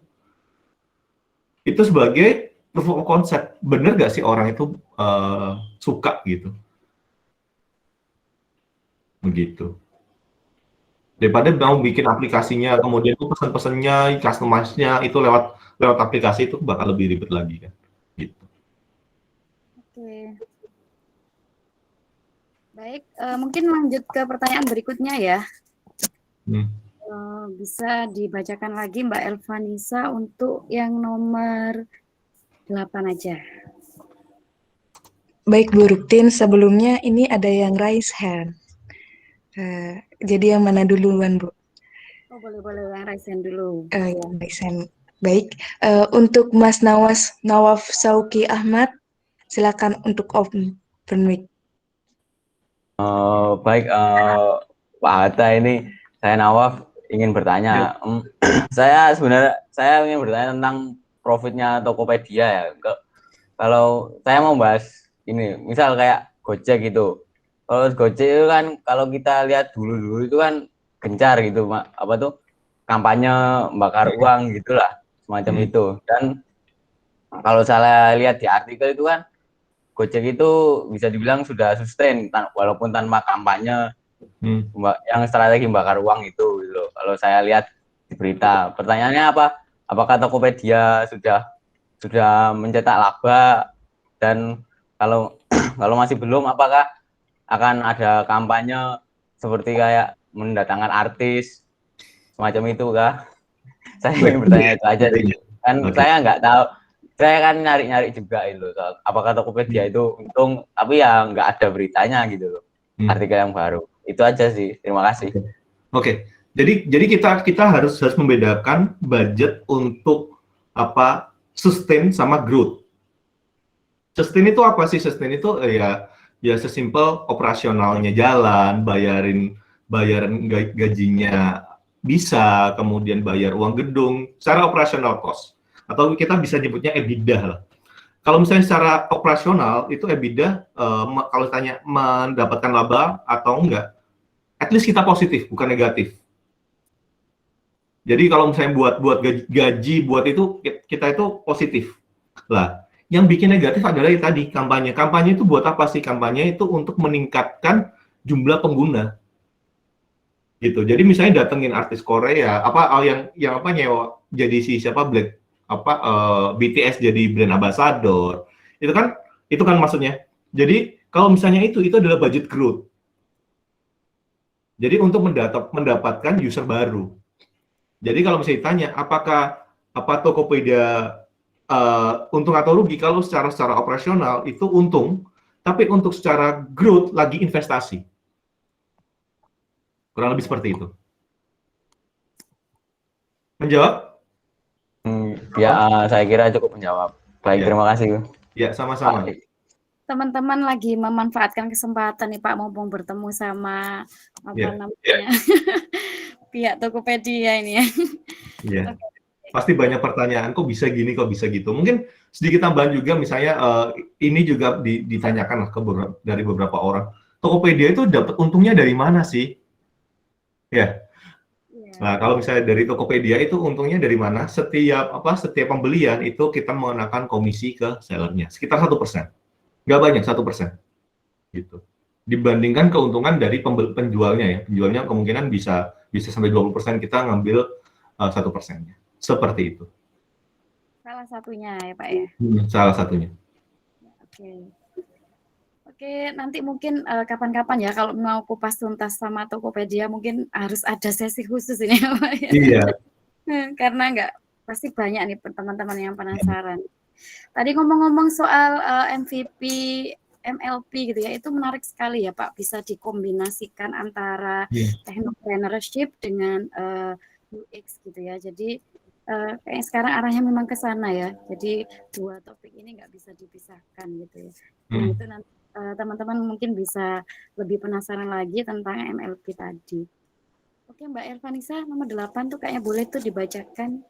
Itu sebagai proof of concept, bener gak sih orang itu suka gitu. begitu. Daripada mau bikin aplikasinya, kemudian itu pesan-pesannya, customize-nya itu lewat aplikasi itu bakal lebih ribet lagi kan. Gitu. Oke. Baik, mungkin lanjut ke pertanyaan berikutnya ya. Bisa dibacakan lagi Mbak Elvanisa untuk yang nomor 8 aja. Baik Bu Ruktin, sebelumnya ini ada yang raise hand. Jadi yang mana duluan Bu? Oh boleh yang raise hand dulu. Yang raise hand. Baik, untuk Mas Nawaf Sauki Ahmad, silakan untuk open mic. Baik, Pak Hatta, ini saya Nawaf ingin bertanya. Saya ingin bertanya tentang profitnya Tokopedia ya. Kalau saya mau bahas ini, misal kayak Gojek gitu. Kalau Gojek itu kan kalau kita lihat dulu itu kan gencar gitu, apa tuh kampanye bakar uang gitulah, semacam itu. Dan kalau saya lihat di artikel itu kan Gojek itu bisa dibilang sudah sustain walaupun tanpa kampanye yang strategi bakar uang itu gitu. Kalau saya lihat di berita, pertanyaannya apa? Apakah Tokopedia sudah mencetak laba, dan kalau masih belum, apakah akan ada kampanye seperti kayak mendatangkan artis semacam itu kah? Saya ingin bertanya itu aja sih. Kan saya nggak tahu. Saya kan nyari-nyari juga itu. Apakah Tokopedia itu untung, tapi ya nggak ada beritanya gitu loh. Artikel yang baru. Itu aja sih. Terima kasih. Oke. Jadi kita harus membedakan budget untuk apa, sustain sama growth. Sustain itu apa sih? Sustain itu ya sesimpel operasionalnya jalan, bayarin gajinya bisa, kemudian bayar uang gedung, secara operasional cost. Atau kita bisa nyebutnya EBITDA lah. Kalau misalnya secara operasional itu EBITDA, kalau tanya mendapatkan laba atau enggak, at least kita positif, bukan negatif. Jadi kalau misalnya buat gaji buat itu, kita itu positif. Lah, yang bikin negatif adalah yang tadi, kampanye. Kampanye itu buat apa sih? Kampanye itu untuk meningkatkan jumlah pengguna. Gitu. Jadi misalnya datengin artis Korea, yang nyewa jadi BTS jadi brand ambassador. Itu kan maksudnya. Jadi kalau misalnya itu adalah budget growth. Jadi untuk mendapatkan user baru. Jadi kalau misalnya ditanya apa Tokopedia untung atau rugi, kalau secara operasional itu untung, tapi untuk secara growth lagi investasi. Kurang lebih seperti itu. Menjawab? Ya, saya kira cukup menjawab. Baik, terima kasih. Ya, sama-sama. Teman-teman lagi memanfaatkan kesempatan nih Pak, mumpung bertemu sama pihak Tokopedia ini ya. Iya. Pasti banyak pertanyaan, kok bisa gini, kok bisa gitu. Mungkin sedikit tambahan juga, misalnya ini juga ditanyakan dari beberapa orang. Tokopedia itu dapat untungnya dari mana sih? Ya. Nah, kalau misalnya dari Tokopedia itu untungnya dari mana? Setiap pembelian itu kita mengenakan komisi ke sellernya, sekitar 1%. Nggak banyak, 1%. Gitu. Dibandingkan keuntungan dari penjualnya ya. Penjualnya kemungkinan bisa sampai 20%, kita ngambil 1%-nya. Seperti itu. Salah satunya ya Pak ya? Salah satunya. Oke, nanti mungkin kapan-kapan ya kalau mau kupas tuntas sama Tokopedia mungkin harus ada sesi khusus ini ya Pak ya? Iya. Karena pasti banyak nih teman-teman yang penasaran. Tadi ngomong-ngomong soal MVP, MLP gitu ya, itu menarik sekali ya Pak, bisa dikombinasikan antara technopreneurship dengan UX gitu ya. Jadi kayaknya sekarang arahnya memang ke sana ya. Jadi dua topik ini nggak bisa dipisahkan gitu ya. Nah itu nanti teman-teman mungkin bisa lebih penasaran lagi tentang MLP tadi. Oke Mbak Elvanisa, nomor 8 tuh kayaknya boleh tuh dibacakan.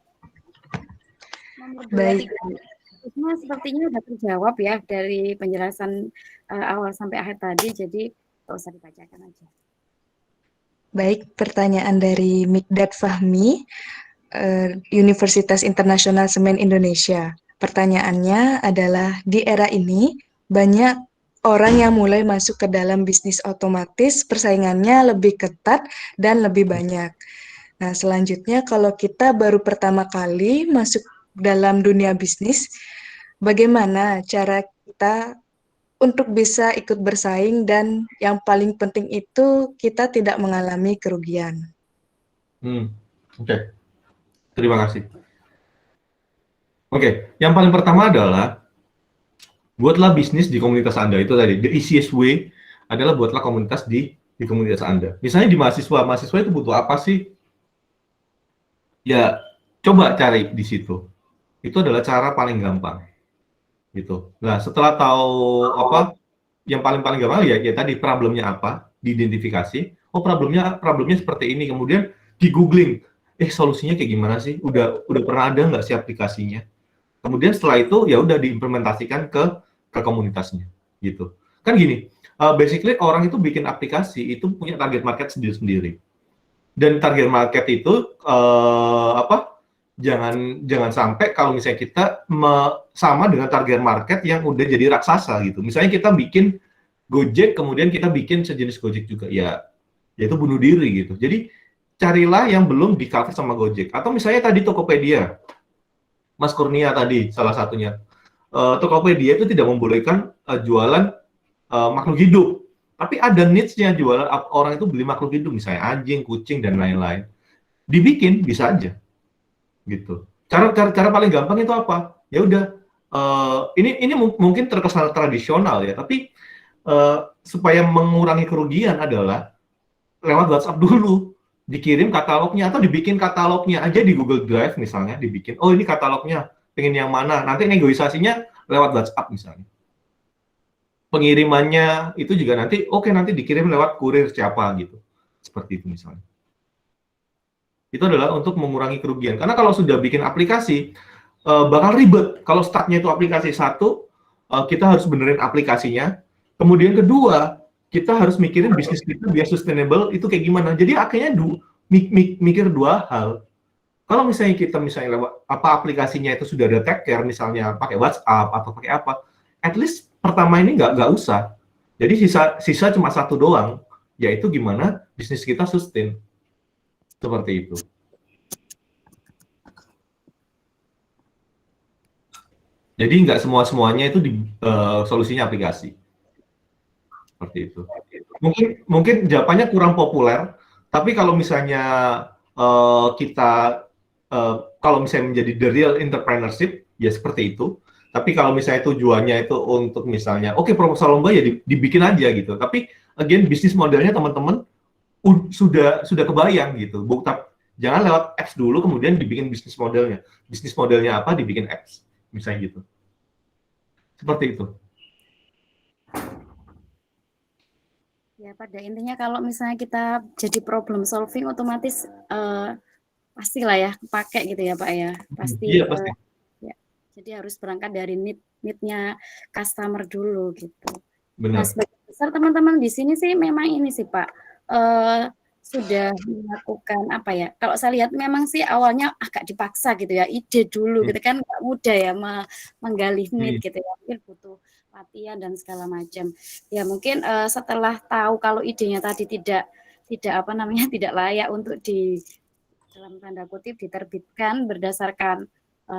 Nomor 2, 3. Sepertinya sudah terjawab ya dari penjelasan awal sampai akhir tadi, jadi nggak usah dibacakan aja. Baik, pertanyaan dari Mikdad Fahmi, Universitas Internasional Semen Indonesia. Pertanyaannya adalah, di era ini banyak orang yang mulai masuk ke dalam bisnis otomatis persaingannya lebih ketat dan lebih banyak. Nah, selanjutnya kalau kita baru pertama kali masuk dalam dunia bisnis, bagaimana cara kita untuk bisa ikut bersaing dan yang paling penting itu kita tidak mengalami kerugian. Oke, terima kasih. Oke, yang paling pertama adalah buatlah bisnis di komunitas Anda. Itu tadi, the easiest way adalah buatlah komunitas di komunitas Anda. Misalnya di mahasiswa itu butuh apa sih? Ya, coba cari di situ. Itu adalah cara paling gampang. Gitu. Nah, setelah tahu apa yang paling gampang ya tadi problemnya apa, diidentifikasi. Oh, problemnya seperti ini. Kemudian di googling, solusinya kayak gimana sih? Udah pernah ada nggak sih aplikasinya? Kemudian setelah itu ya udah diimplementasikan ke komunitasnya gitu. Kan gini, basically orang itu bikin aplikasi itu punya target market sendiri-sendiri. Dan target market itu jangan sampai kalau misalnya kita sama dengan target market yang udah jadi raksasa gitu. Misalnya kita bikin Gojek kemudian kita bikin sejenis Gojek juga ya itu bunuh diri gitu. Jadi carilah yang belum di cover sama Gojek. Atau misalnya tadi Tokopedia, Mas Kurnia tadi salah satunya. Tokopedia itu tidak membolehkan jualan makhluk hidup. Tapi ada needs-nya jualan orang itu beli makhluk hidup, misalnya anjing, kucing, dan lain-lain. Dibikin, bisa aja. Gitu. Cara paling gampang itu apa? Ya udah, ini mungkin terkesan tradisional ya, tapi supaya mengurangi kerugian adalah lewat WhatsApp dulu. Dikirim katalognya atau dibikin katalognya aja di Google Drive misalnya, dibikin, oh ini katalognya, pengen yang mana, nanti negosiasinya lewat WhatsApp misalnya. Pengirimannya itu juga nanti, nanti dikirim lewat kurir siapa gitu. Seperti itu misalnya. Itu adalah untuk mengurangi kerugian. Karena kalau sudah bikin aplikasi, bakal ribet. Kalau startnya itu aplikasi satu, kita harus benerin aplikasinya. Kemudian kedua, kita harus mikirin bisnis kita biar sustainable itu kayak gimana. Jadi akhirnya mikir dua hal. Kalau misalnya kita lewat aplikasinya itu sudah ada take care, misalnya pakai WhatsApp atau pakai apa, at least pertama ini nggak usah. Jadi sisa cuma satu doang, yaitu gimana bisnis kita sustain. Seperti itu. Jadi nggak semuanya itu solusinya aplikasi. Seperti itu. Mungkin jawabannya kurang populer, tapi kalau misalnya kita kalau misalnya menjadi the real entrepreneurship ya seperti itu. Tapi kalau misalnya tujuannya itu untuk misalnya proposal lomba ya dibikin aja gitu. Tapi again bisnis modelnya teman-teman sudah kebayang gitu. Jangan lewat apps dulu kemudian dibikin bisnis modelnya. Bisnis modelnya apa dibikin apps misalnya gitu. Seperti itu. Ya, pada intinya kalau misalnya kita jadi problem solving otomatis pastilah ya pakai gitu ya Pak ya. Pasti. Iya, pasti. Ya. Jadi harus berangkat dari need-nya customer dulu gitu. Benar. Nah, sebagian besar teman-teman di sini sih memang ini sih Pak sudah melakukan apa ya? Kalau saya lihat memang sih awalnya agak dipaksa gitu ya, ide dulu gitu kan nggak mudah ya menggali need gitu ya, mungkin butuh latihan dan segala macam. Ya mungkin setelah tahu kalau idenya tadi tidak tidak layak untuk di dalam tanda kutip diterbitkan berdasarkan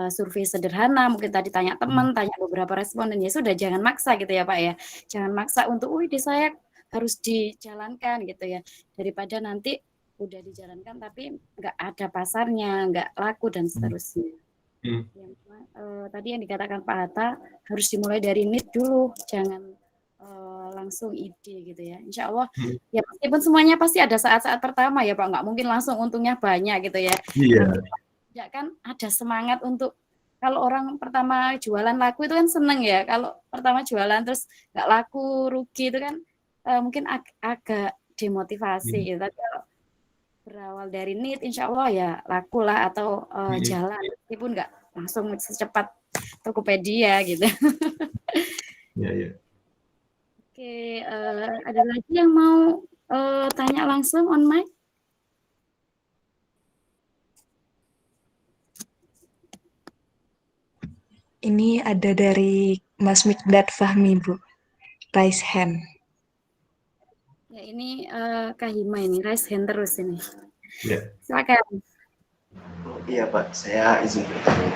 survei sederhana, mungkin tadi tanya teman, tanya beberapa responden, ya sudah jangan maksa gitu ya Pak ya. Jangan maksa untuk ide saya harus dijalankan gitu ya. Daripada nanti udah dijalankan tapi nggak ada pasarnya, nggak laku dan seterusnya. Tadi yang dikatakan Pak Hatta harus dimulai dari need dulu, jangan langsung ide gitu ya. Insya Allah ya meskipun semuanya pasti ada saat-saat pertama ya Pak, nggak mungkin langsung untungnya banyak gitu ya. Iya. Ya kan ada semangat untuk kalau orang pertama jualan laku itu kan seneng ya. Kalau pertama jualan terus nggak laku rugi itu kan mungkin agak demotivasi gitu. Tapi kalau berawal dari need, insya Allah ya laku lah atau jalan. Meskipun nggak langsung secepat Tokopedia gitu. Iya. Oke, ada lagi yang mau tanya langsung on mic? Ini ada dari Mas Mikdad Fahmi, Bu. raise hand. Ya ini Kak Hima ini raise hand terus ini. Ya. Silakan. Iya Pak, saya izin bertanya.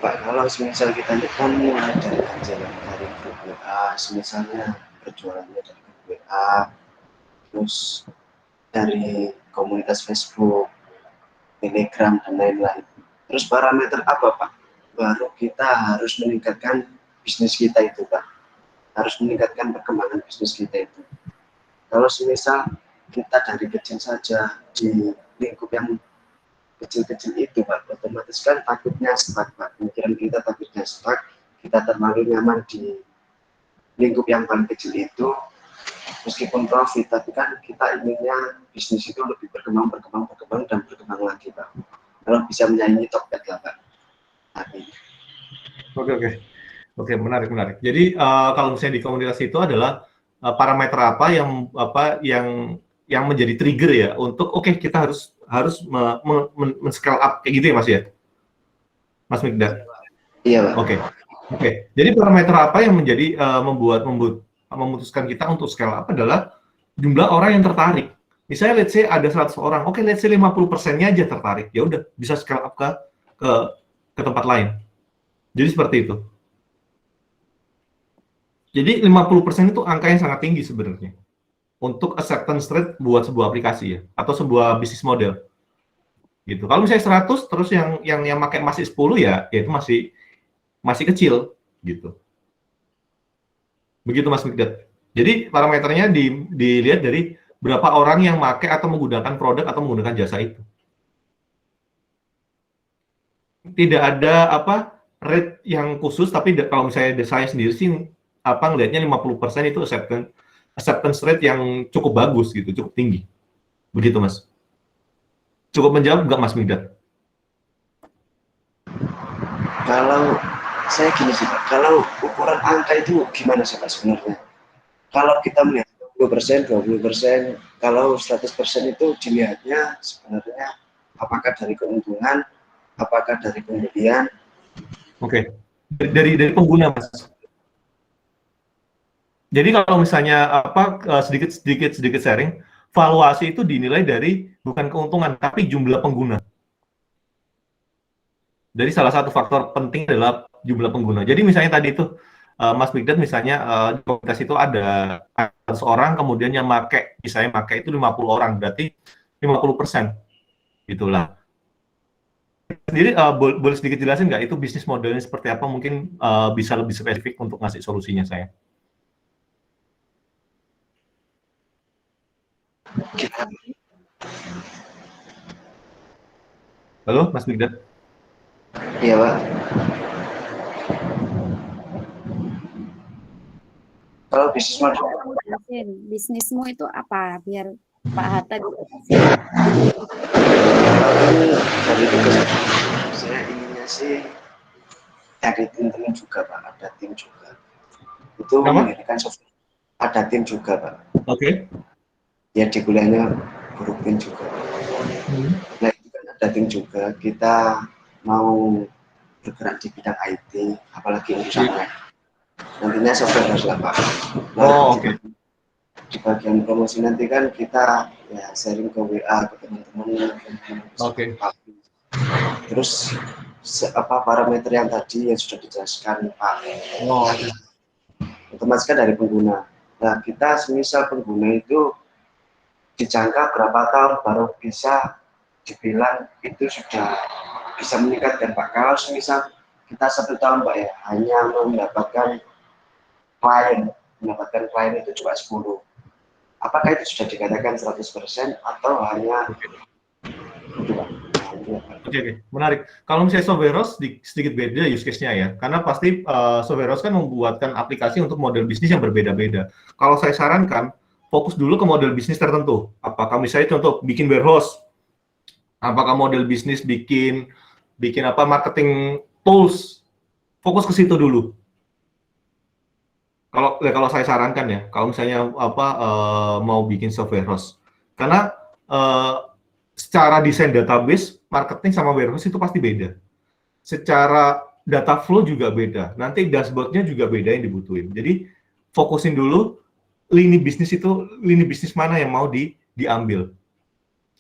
Pak, kalau semisal kita ini kan mulai dari jalan dari grup WA, semisalnya berjualannya dari grup WA, terus dari komunitas Facebook, Telegram, dan lain-lain. Terus parameter apa Pak? Baru kita harus meningkatkan bisnis kita itu Pak. Harus meningkatkan perkembangan bisnis kita itu. Kalau semisal kita dari kecil saja di lingkup yang kecil-kecil itu Pak, otomatis kan takutnya stuck Pak, pikiran kita takutnya stuck, kita terlalu nyaman di lingkup yang paling kecil itu, meskipun profit, tapi kan kita inginnya bisnis itu lebih berkembang dan berkembang lagi Pak, kalau bisa menyaingi Tokped lah Pak. Oke, menarik. Jadi kalau misalnya di komunitas itu adalah parameter apa yang menjadi trigger ya untuk kita harus men-scale up kayak gitu ya Mas ya, Mas Mikdad? Iya Pak. Oke. Jadi parameter apa yang menjadi memutuskan kita untuk scale up adalah jumlah orang yang tertarik. Misalnya let's say ada 100 orang, let's say 50%-nya aja tertarik, ya udah bisa scale up ke tempat lain. Jadi seperti itu. Jadi 50% itu angka yang sangat tinggi sebenarnya untuk acceptance rate buat sebuah aplikasi ya, atau sebuah bisnis model. Gitu. Kalau misalnya 100 terus yang pakai masih 10 ya itu masih kecil gitu. Begitu Mas Mikdad. Jadi parameternya dilihat dari berapa orang yang pakai atau menggunakan produk atau menggunakan jasa itu. Tidak ada rate yang khusus, tapi kalau misalnya saya sendiri sih ngelihatnya 50% itu acceptance rate yang cukup bagus gitu, cukup tinggi. Begitu Mas. Cukup menjawab nggak Mas Mikdad? Kalau saya gini sih Pak, kalau ukuran angka itu gimana sih Pak sebenarnya? Kalau kita melihat 20%, kalau 100% itu dilihatnya sebenarnya apakah dari keuntungan, apakah dari pembelian? Oke. Dari pengguna Mas. Jadi kalau misalnya sedikit sharing, valuasi itu dinilai dari bukan keuntungan tapi jumlah pengguna. Jadi salah satu faktor penting adalah jumlah pengguna. Jadi misalnya tadi itu Mas Mikdad misalnya di komunitas itu ada 100 orang, kemudian yang misalnya pakai itu 50 orang, berarti 50%. Gitulah. Sendiri boleh sedikit jelasin nggak itu bisnis modelnya seperti apa? Mungkin bisa lebih spesifik untuk ngasih solusinya saya. Halo, Mas Mikdad? Iya Pak. Kalau bisnis model bisnismu itu apa? Biar Pak Hatta dari tugas saya inginnya sih cari teman juga Pak, ada tim juga. Itu mendirikan software. Ada tim juga Pak. Oke. Ya di kuliahnya berutin juga. Nah itu kan ada tim juga, kita mau bergerak di bidang IT, apalagi urusan web. Nantinya software harus lah Pak. Nah, di bagian promosi nanti kan kita ya sharing ke WA ke teman-teman. Terus parameter yang tadi yang sudah dijelaskan Pak. Otomatis kan dari pengguna. Nah kita semisal pengguna itu dijangka berapa tahun baru bisa dibilang itu sudah bisa meningkatkan Pak. Kalau misal kita 1 tahun Pak ya hanya mendapatkan klien itu cuma 10. Apakah itu sudah dikatakan 100% atau hanya itu Pak? Oke, menarik. Kalau misalnya Soveros sedikit beda use case-nya ya, karena pasti Soveros kan membuatkan aplikasi untuk model bisnis yang berbeda-beda. Kalau saya sarankan fokus dulu ke model bisnis tertentu. Apakah misalnya contoh bikin warehouse, apakah model bisnis bikin marketing tools, fokus ke situ dulu. Kalau saya sarankan ya, kalau misalnya mau bikin software house, karena secara desain database, marketing sama warehouse itu pasti beda. Secara data flow juga beda. Nanti dashboardnya juga beda yang dibutuhin. Jadi fokusin dulu lini bisnis mana yang mau diambil.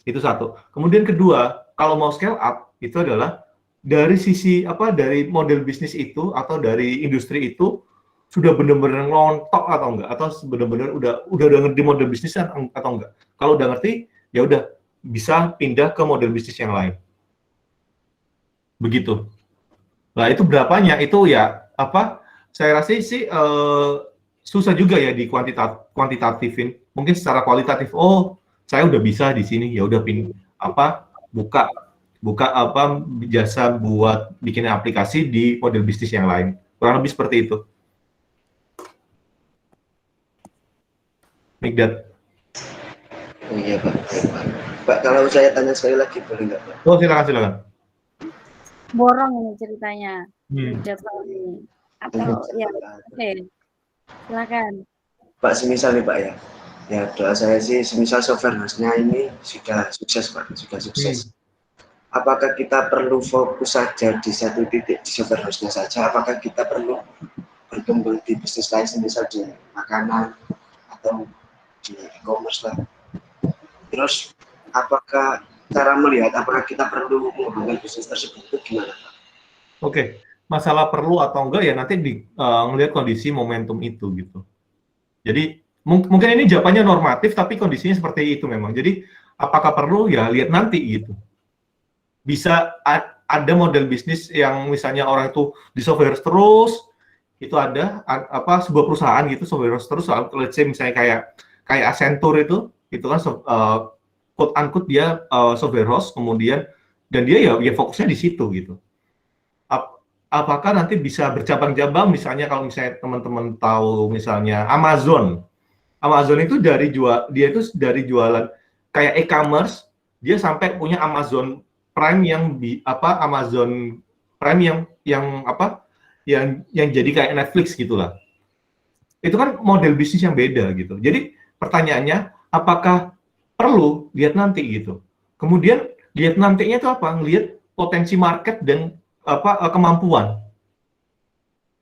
Itu satu. Kemudian kedua, kalau mau scale up itu adalah dari sisi dari model bisnis itu atau dari industri itu sudah benar-benar ngelontok atau enggak, atau benar-benar udah ngerti model bisnis atau enggak. Kalau udah ngerti, ya udah bisa pindah ke model bisnis yang lain. Begitu. Nah, itu berapanya? Itu ya saya rasa sih susah juga ya di kuantitatifin. Mungkin secara kualitatif, saya udah bisa di sini, ya udah buka jasa buat bikin aplikasi di model bisnis yang lain. Kurang lebih seperti itu. Mikdad. Oh iya Pak, Pak, kalau saya tanya sekali lagi boleh nggak Pak? Oh silakan. Borong ini ceritanya. Hmm. Ini. Atau ya, oke. Silakan. Pak, semisal nih Pak ya. Ya doa saya sih semisal software house-nya ini sudah sukses Pak, sudah sukses. Apakah kita perlu fokus saja di satu titik di software house-nya saja? Apakah kita perlu berkembang di bisnis lain, semisal di makanan atau di e-commerce lah? Terus apakah cara melihat apakah kita perlu mengembangkan bisnis tersebut itu gimana Pak? Oke, masalah perlu atau enggak ya nanti ngelihat kondisi momentum itu gitu. Jadi mungkin ini jawabannya normatif tapi kondisinya seperti itu memang. Jadi apakah perlu ya lihat nanti gitu. Bisa ada model bisnis yang misalnya orang itu di software terus, itu ada sebuah perusahaan gitu software terus, let's say misalnya kayak Accenture itu kan quote unquote dia software house, kemudian dan dia ya fokusnya di situ gitu. Apakah nanti bisa bercabang-cabang, misalnya kalau misalnya teman-teman tahu misalnya Amazon itu dia itu dari jualan kayak e-commerce, dia sampai punya Amazon Prime Amazon Prime yang jadi kayak Netflix gitulah. Itu kan model bisnis yang beda gitu. Jadi pertanyaannya, apakah perlu lihat nanti gitu. Kemudian lihat nantinya itu apa? Lihat potensi market dan kemampuan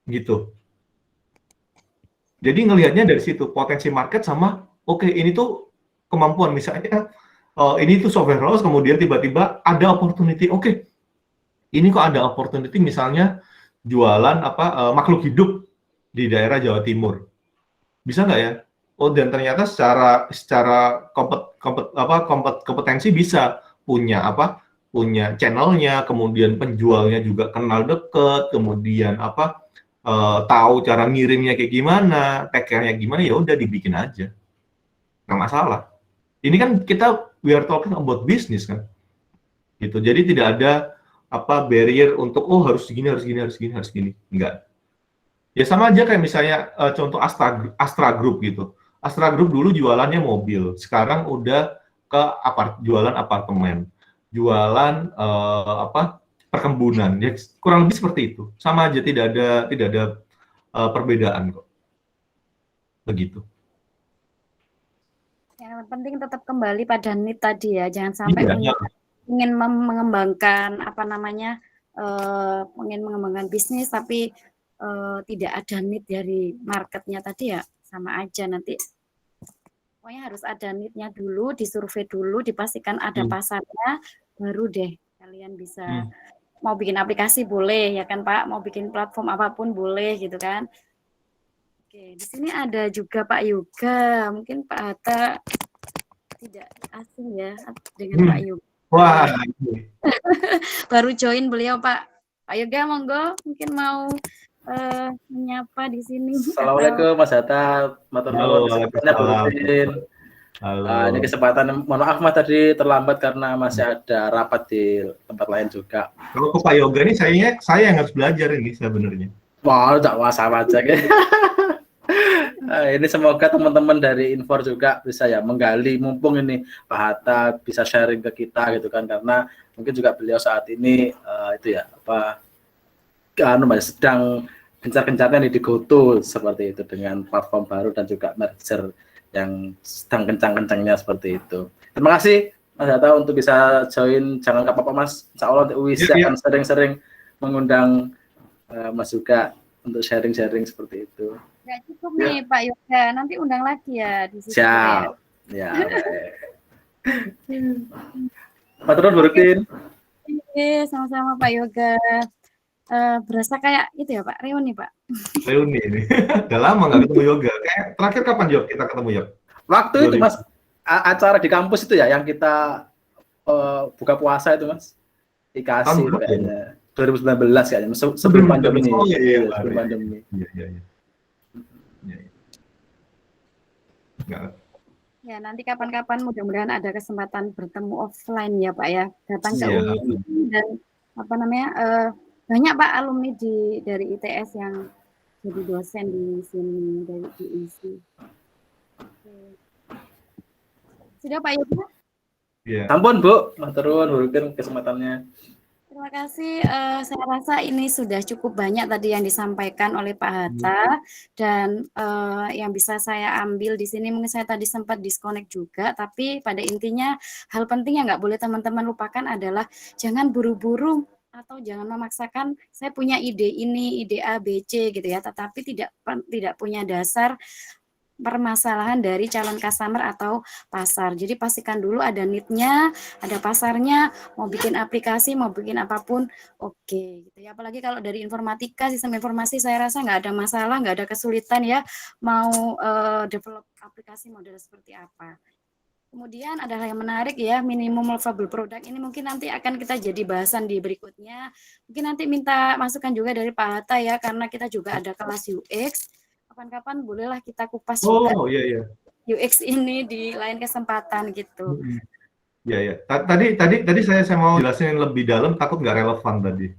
gitu. Jadi ngelihatnya dari situ, potensi market sama ini tuh kemampuan. Misalnya ini tuh software house, kemudian tiba-tiba ada opportunity. Ini kok ada opportunity misalnya jualan makhluk hidup di daerah Jawa Timur. Bisa nggak ya? Dan ternyata secara kompetensi bisa punya channelnya, kemudian penjualnya juga kenal deket, kemudian tahu cara ngirimnya kayak gimana, take care-nya gimana, ya udah dibikin aja, nggak masalah. Ini kan we are talking about business kan, gitu. Jadi tidak ada barrier untuk harus gini, enggak. Ya sama aja kayak misalnya contoh Astra Group gitu. Astra Group dulu jualannya mobil, sekarang udah ke jualan apartemen, jualan perkebunan, ya kurang lebih seperti itu. Sama aja, tidak ada perbedaan kok. Begitu. Yang penting tetap kembali pada need tadi ya, jangan sampai ingin mengembangkan ingin mengembangkan bisnis tapi tidak ada need dari marketnya tadi, ya sama aja nanti. Pokoknya harus ada need-nya dulu, disurvei dulu, dipastikan ada pasarnya, baru deh kalian bisa mau bikin aplikasi boleh ya kan Pak, mau bikin platform apapun boleh gitu kan. Oke, di sini ada juga Pak Yoga, mungkin Pak Hatta tidak asing ya dengan Pak Yoga. Wah, baru join beliau Pak Yoga, monggo mungkin mau menyapa di sini. Assalamualaikum Mas Hatta, ini kesempatan, mohon maaf Mas tadi terlambat karena masih ada rapat di tempat lain juga. Kalau ke Pak Yoga ini saya yang harus belajar ini sebenarnya. Wah, tak masalah aja. Ini semoga teman-teman dari Infor juga bisa ya menggali, mumpung ini Pak Hatta bisa sharing ke kita gitu kan, karena mungkin juga beliau saat ini sedang gencar-gencarnya di GoTo seperti itu dengan platform baru dan juga merger yang sedang kencang-kencangnya seperti itu. Terima kasih Mas Hatta untuk bisa join, jangan apa-apa Mas, insya Allah UI akan sering-sering mengundang Mas juga untuk sharing-sharing seperti itu. Nggak cukup Ya. nih Pak Yoga, nanti undang lagi ya di situ ya. Siap. Ya, baik. Patron Burudin. Oke, sama-sama Pak Yoga. Berasa kayak itu ya Pak, reuni Pak. Reuni ini. Udah lama nggak ketemu Yoga. Kayak terakhir kapan Yok kita ketemu Yok? Waktu itu Mas, acara di kampus itu ya yang kita buka puasa itu Mas. IKASI Tahun berapa ya? kayaknya. 2019 kayaknya, sebelum pandemi. Oh iya, iya, sebelum iya. pandemi. Iya, iya, iya. Iya, iya. Nggak. Ya, nanti kapan-kapan mudah-mudahan ada kesempatan bertemu offline ya Pak ya. Datang ke Iya. UI dan apa namanya banyak Pak alumni dari ITS yang jadi dosen di sini dari UIC. Oke. Sudah Pak Yoga? Iya. Ampun Bu, Maturun Burudin kesempatannya. Terima kasih. Saya rasa ini sudah cukup banyak tadi yang disampaikan oleh Pak Hatta dan yang bisa saya ambil di sini mungkin saya tadi sempat disconnect juga, tapi pada intinya hal penting yang nggak boleh teman-teman lupakan adalah jangan buru-buru atau jangan memaksakan saya punya ide ini, ide A, B, C gitu ya, tetapi tidak punya dasar permasalahan dari calon customer atau pasar. Jadi pastikan dulu ada need-nya, ada pasarnya, mau bikin aplikasi, mau bikin apapun, oke. Gitu ya. Apalagi kalau dari informatika, sistem informasi, saya rasa nggak ada masalah, nggak ada kesulitan ya, mau develop aplikasi model seperti apa. Kemudian ada hal yang menarik ya, minimum lovable product ini mungkin nanti akan kita jadi bahasan di berikutnya. Mungkin nanti minta masukan juga dari Pak Hatta ya, karena kita juga ada kelas UX. Kapan-kapan bolehlah kita kupas juga Oh iya, iya. UX ini di lain kesempatan gitu. Iya, iya. Tadi saya mau jelasin lebih dalam, takut nggak relevan tadi.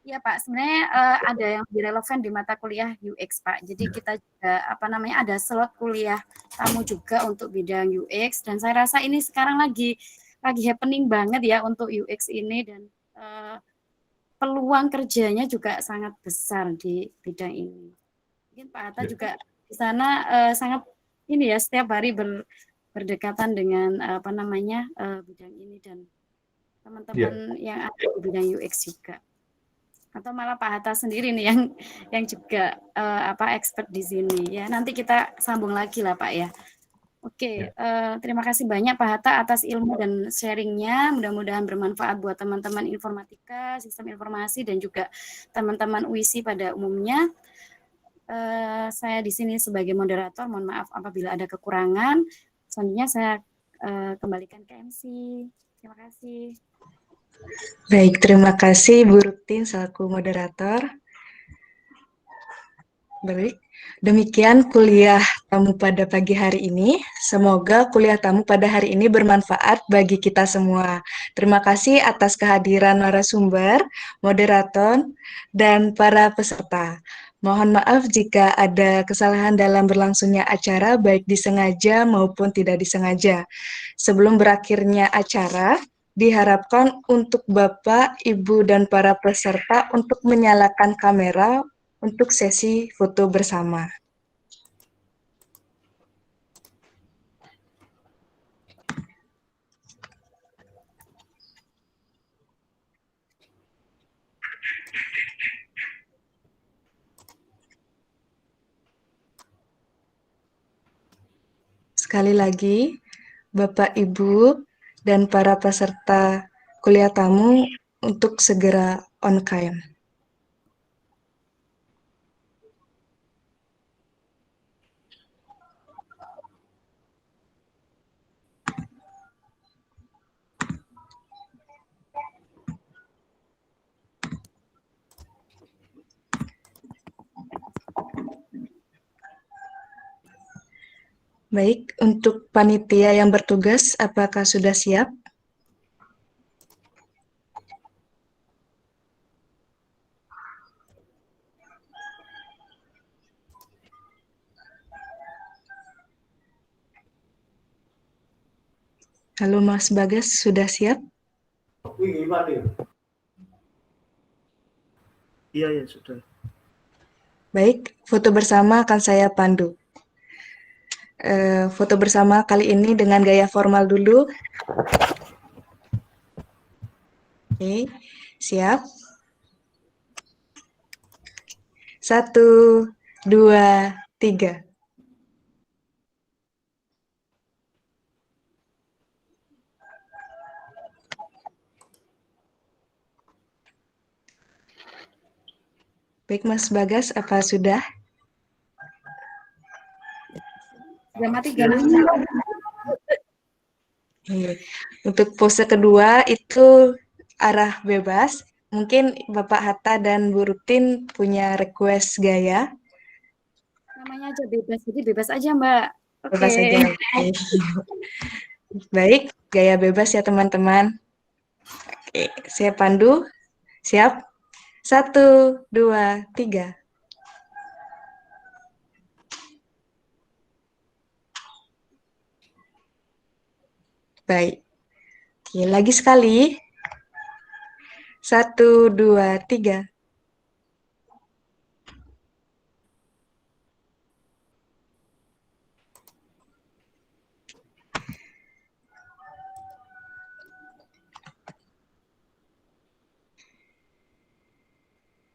Iya Pak, sebenarnya ada yang lebih relevan di mata kuliah UX Pak. Jadi kita juga apa namanya ada slot kuliah tamu juga untuk bidang UX dan saya rasa ini sekarang lagi happening banget ya untuk UX ini dan peluang kerjanya juga sangat besar di bidang ini. Mungkin Pak Hatta juga di sana sangat ini ya setiap hari berdekatan dengan apa namanya bidang ini dan teman-teman yang ada di bidang UX juga. Atau malah Pak Hatta sendiri nih yang juga expert di sini ya. Nanti kita sambung lagi lah Pak ya. Oke, terima kasih banyak Pak Hatta atas ilmu dan sharingnya. Mudah-mudahan bermanfaat buat teman-teman informatika, sistem informasi dan juga teman-teman UISI pada umumnya. Saya di sini sebagai moderator, mohon maaf apabila ada kekurangan. Selanjutnya saya kembalikan ke MC. Terima kasih. Baik, terima kasih Bu Rutin selaku moderator. Baik, demikian kuliah tamu pada pagi hari ini. Semoga kuliah tamu pada hari ini bermanfaat bagi kita semua. Terima kasih atas kehadiran narasumber, moderator, dan para peserta. Mohon maaf jika ada kesalahan dalam berlangsungnya acara, baik disengaja maupun tidak disengaja. Sebelum berakhirnya acara, diharapkan untuk Bapak, Ibu, dan para peserta untuk menyalakan kamera untuk sesi foto bersama. Sekali lagi, Bapak, Ibu, dan para peserta kuliah tamu untuk segera on cam. Baik, untuk panitia yang bertugas, apakah sudah siap? Halo Mas Bagas, sudah siap? Iya, sudah. Baik, foto bersama akan saya pandu. Foto bersama kali ini dengan gaya formal dulu. Oke, siap. 1, 2, 3. Baik, Mas Bagas, apa sudah? Sudah mati gambarnya. Untuk pose kedua itu arah bebas. Mungkin Bapak Hatta dan Bu Rutin punya request gaya. Namanya aja bebas, jadi bebas aja Mbak. Bebas Oke. saja. Baik, gaya bebas ya teman-teman. Oke, saya pandu. Siap? 1, 2, 3. Baik. Oke, lagi sekali. 1, 2, 3.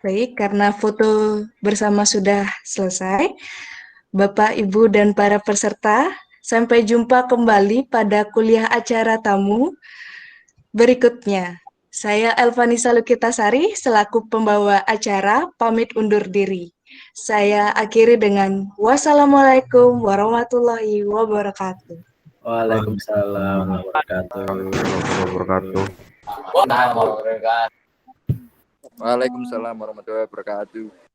Baik, karena foto bersama sudah selesai, Bapak, Ibu, dan para peserta, sampai jumpa kembali pada kuliah acara tamu berikutnya. Saya Elvanisa Lukitasari, selaku pembawa acara, pamit undur diri. Saya akhiri dengan wassalamualaikum warahmatullahi wabarakatuh. Waalaikumsalam warahmatullahi Wabarakatuh. Waalaikumsalam. Waalaikumsalam warahmatullahi wabarakatuh.